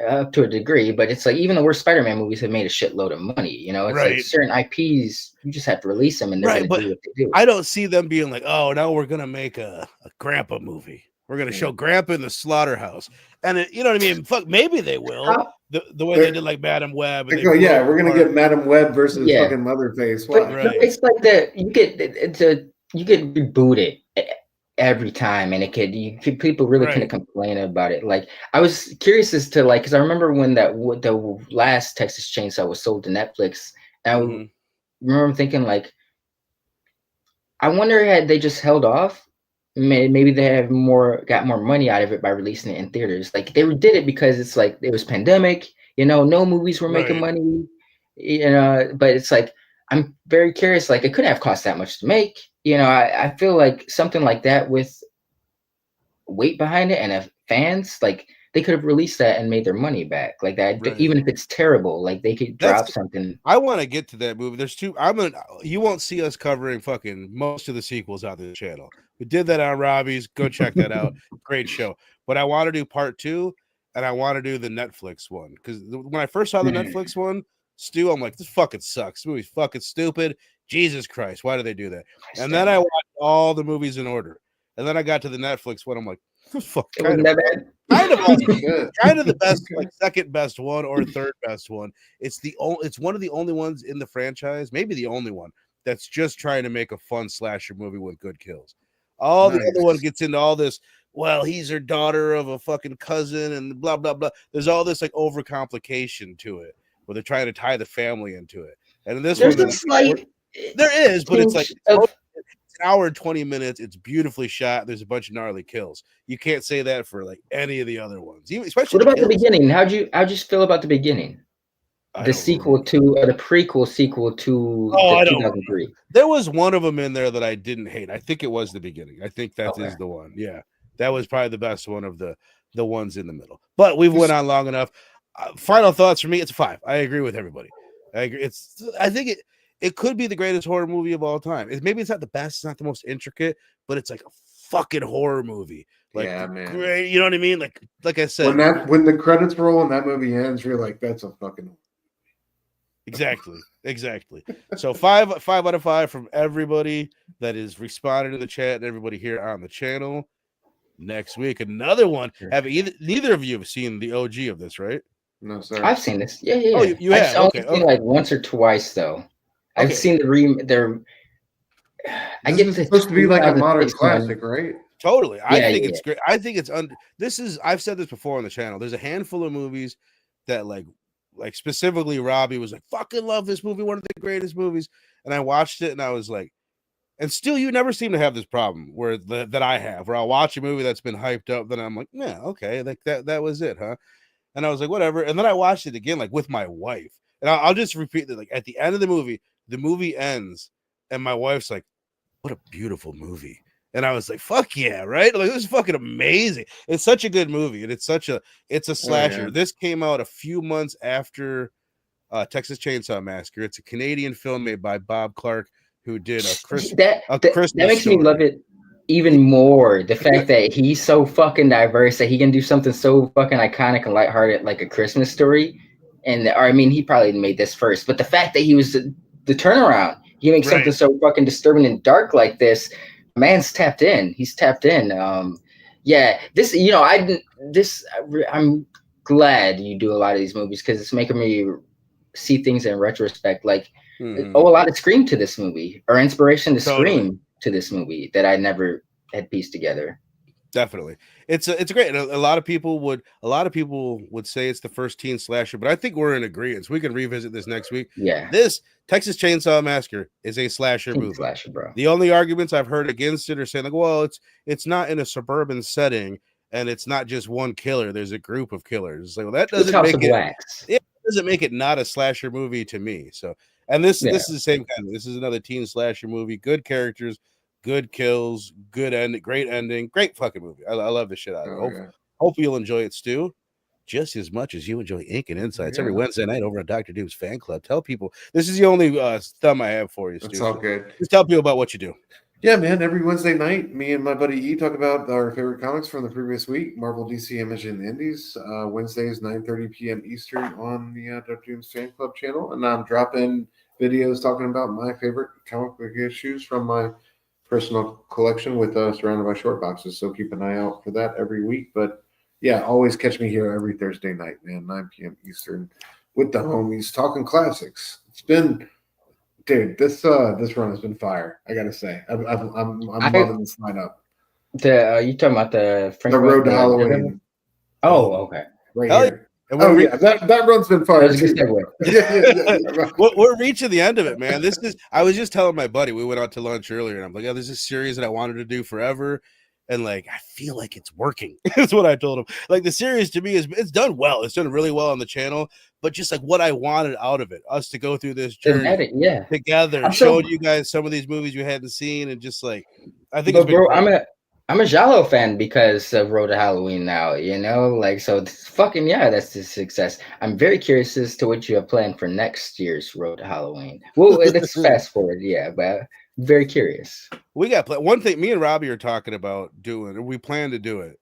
up to a degree, but it's like even the worst Spider-Man movies have made a shitload of money. You know, it's like certain IPs, you just have to release them and they're going to do what they do. I don't see them being like, oh, now we're going to make a Grandpa movie. We're going to show Grandpa in the slaughterhouse. And you know what I mean? Fuck, maybe they will. The way they did like Madam Web. We're going to get Madam Web versus fucking Leatherface. But it's like you get rebooted every time, and people really couldn't complain about it. Like I was curious as to like, because I remember when the last Texas Chainsaw was sold to Netflix, and I remember thinking like, I wonder had they just held off. Maybe they have got more money out of it by releasing it in theaters. Like they did it because it's like it was pandemic, you know, no movies were making money, you know. But it's like I'm very curious. Like it couldn't have cost that much to make, you know. I feel like something like that with weight behind it and fans, like they could have released that and made their money back, like that. Even if it's terrible, like they could drop something. I want to get to that movie. There's two. You won't see us covering fucking most of the sequels on this channel. We did that on Robbie's. Go check that out. Great show. But I want to do part 2, and I want to do the Netflix one because when I first saw the Netflix one, Stu, I'm like, this fucking sucks. This movie's fucking stupid. Jesus Christ, why do they do that? And then I watched all the movies in order, and then I got to the Netflix one. I'm like, fuck, kind of the best, like second best one or third best one. It's one of the only ones in the franchise, maybe the only one that's just trying to make a fun slasher movie with good kills. All the other one gets into all this. Well, he's her daughter of a fucking cousin and blah blah blah. There's all this like overcomplication to it, where they're trying to tie the family into it. And in this one, there is, but it's like it's an hour and 20 minutes. It's beautifully shot. There's a bunch of gnarly kills. You can't say that for like any of the other ones. Especially what about the beginning? How'd you feel about the beginning? The prequel sequel to 2003. There was one of them in there that I didn't hate. I think it was the beginning. I think that is the one. Yeah, that was probably the best one of the ones in the middle. But we've went on long enough. Final thoughts for me, it's a 5. I agree with everybody. I agree. I think it could be the greatest horror movie of all time. Maybe it's not the best, it's not the most intricate, but it's like a fucking horror movie. Like, man. Great, you know what I mean? Like I said, when the credits roll and that movie ends, you're like, that's a fucking. Exactly. So 5 out of 5 from everybody that is responding to the chat and everybody here on the channel. Next week, another one. Neither of you have seen the OG of this, right? No, sir. I've seen this. Yeah. Oh, you have? I've seen like once or twice though. I've seen I get it's supposed to be like a modern classic, right? Totally. I think it's great. I think it's I've said this before on the channel. There's a handful of movies that like specifically Robbie was like, fucking love this movie, one of the greatest movies. And I watched it and I was like, and still you never seem to have this problem that I have, where I'll watch a movie that's been hyped up, then I'm like, yeah, okay, like that was it, huh? And I was like, whatever. And then I watched it again, like with my wife. And I'll just repeat that, like at the end of the movie ends, and my wife's like, what a beautiful movie. And I was like, fuck yeah, right? Like, this is fucking amazing. It's such a good movie, and it's a slasher. This came out a few months after Texas Chainsaw Massacre. It's a Canadian film made by Bob Clark, who did a Christmas. That makes me love it even more. The fact that he's so fucking diverse, that he can do something so fucking iconic and lighthearted, like A Christmas Story. He probably made this first, but the fact that he was the turnaround, he makes something so fucking disturbing and dark like this. Man's tapped in. He's tapped in. This, I'm glad you do a lot of these movies because it's making me see things in retrospect, like Mhm. owe a lot of Scream to this movie, or inspiration to Totally. Scream to this movie that I never had pieced together. Definitely, it's great. And a lot of people would say it's the first teen slasher, but I think we're in agreement. We can revisit this next week. Yeah, This Texas Chainsaw Massacre is a slasher teen movie. slasher, bro. The only arguments I've heard against it are saying like, well, it's not in a suburban setting, and it's not just one killer. There's a group of killers. It's like, well, that It's doesn't House make of it. Wax. It doesn't make it not a slasher movie to me. So, and this Yeah. is the same kind of. This is another teen slasher movie. Good characters, good kills, good end, great ending, great fucking movie. I love the shit out of it. Hope you'll enjoy it, Stu, just as much as you enjoy Ink and Insights every Wednesday night over at Dr. Doom's Fan Club. Tell people this is the only thumb I have for you, Stu. It's all good. Just tell people about what you do. Yeah, man. Every Wednesday night, me and my buddy E talk about our favorite comics from the previous week: Marvel, DC, Image, and the Indies. Wednesdays, 9:30 p.m. Eastern on the Dr. Doom's Fan Club channel, and I'm dropping videos talking about my favorite comic book issues from my personal collection with surrounded by short boxes. So keep an eye out for that every week. But yeah, always catch me here every Thursday night, man, 9 p.m. Eastern, with the homies talking classics. It's been. Dude, this run has been fire. I gotta say, I'm loving this lineup. You talking about the Road to Halloween? Oh, okay. Right Hell here. Yeah, that run's been fire. That was a good Yeah. We're reaching the end of it, man. I was just telling my buddy, we went out to lunch earlier, and I'm like, oh, there's this series that I wanted to do forever. And like, I feel like it's working. That's what I told him. Like, the series to me it's done well. It's done really well on the channel, but just like what I wanted out of it, us to go through this journey together, showing you guys some of these movies you hadn't seen, and just like, I think it's been great. I'm a Giallo fan because of Road to Halloween now, you know, like, so fucking yeah, that's the success. I'm very curious as to what you have planned for next year's Road to Halloween. Well, let's fast forward, yeah, but very curious. We got one thing me and Robbie are talking about doing, or we plan to do it.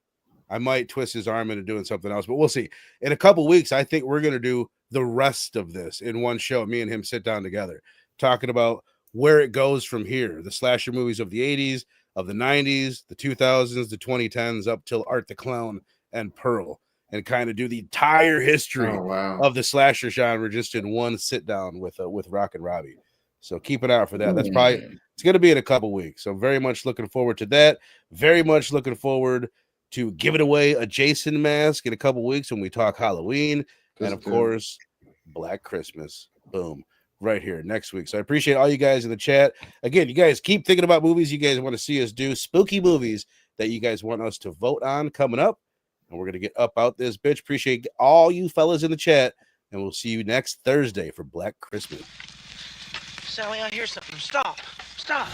I might twist his arm into doing something else, but we'll see. In a couple weeks, I think we're going to do the rest of this in one show. Me and him sit down together, talking about where it goes from here. The slasher movies of the 80s, of the 90s, the 2000s, the 2010s, up till Art the Clown and Pearl, and kind of do the entire history of the slasher genre just in one sit down with Rock and Robbie. So keep an eye out for that. That's probably, it's going to be in a couple weeks. So very much looking forward to that. Very much looking forward to giving away a Jason mask in a couple weeks when we talk Halloween. And of course, Black Christmas. Boom. Right here next week. So I appreciate all you guys in the chat. Again, you guys keep thinking about movies you guys want to see us do, spooky movies that you guys want us to vote on coming up. And we're going to get up out this bitch. Appreciate all you fellas in the chat. And we'll see you next Thursday for Black Christmas. Sally, I hear something. Stop. Stop.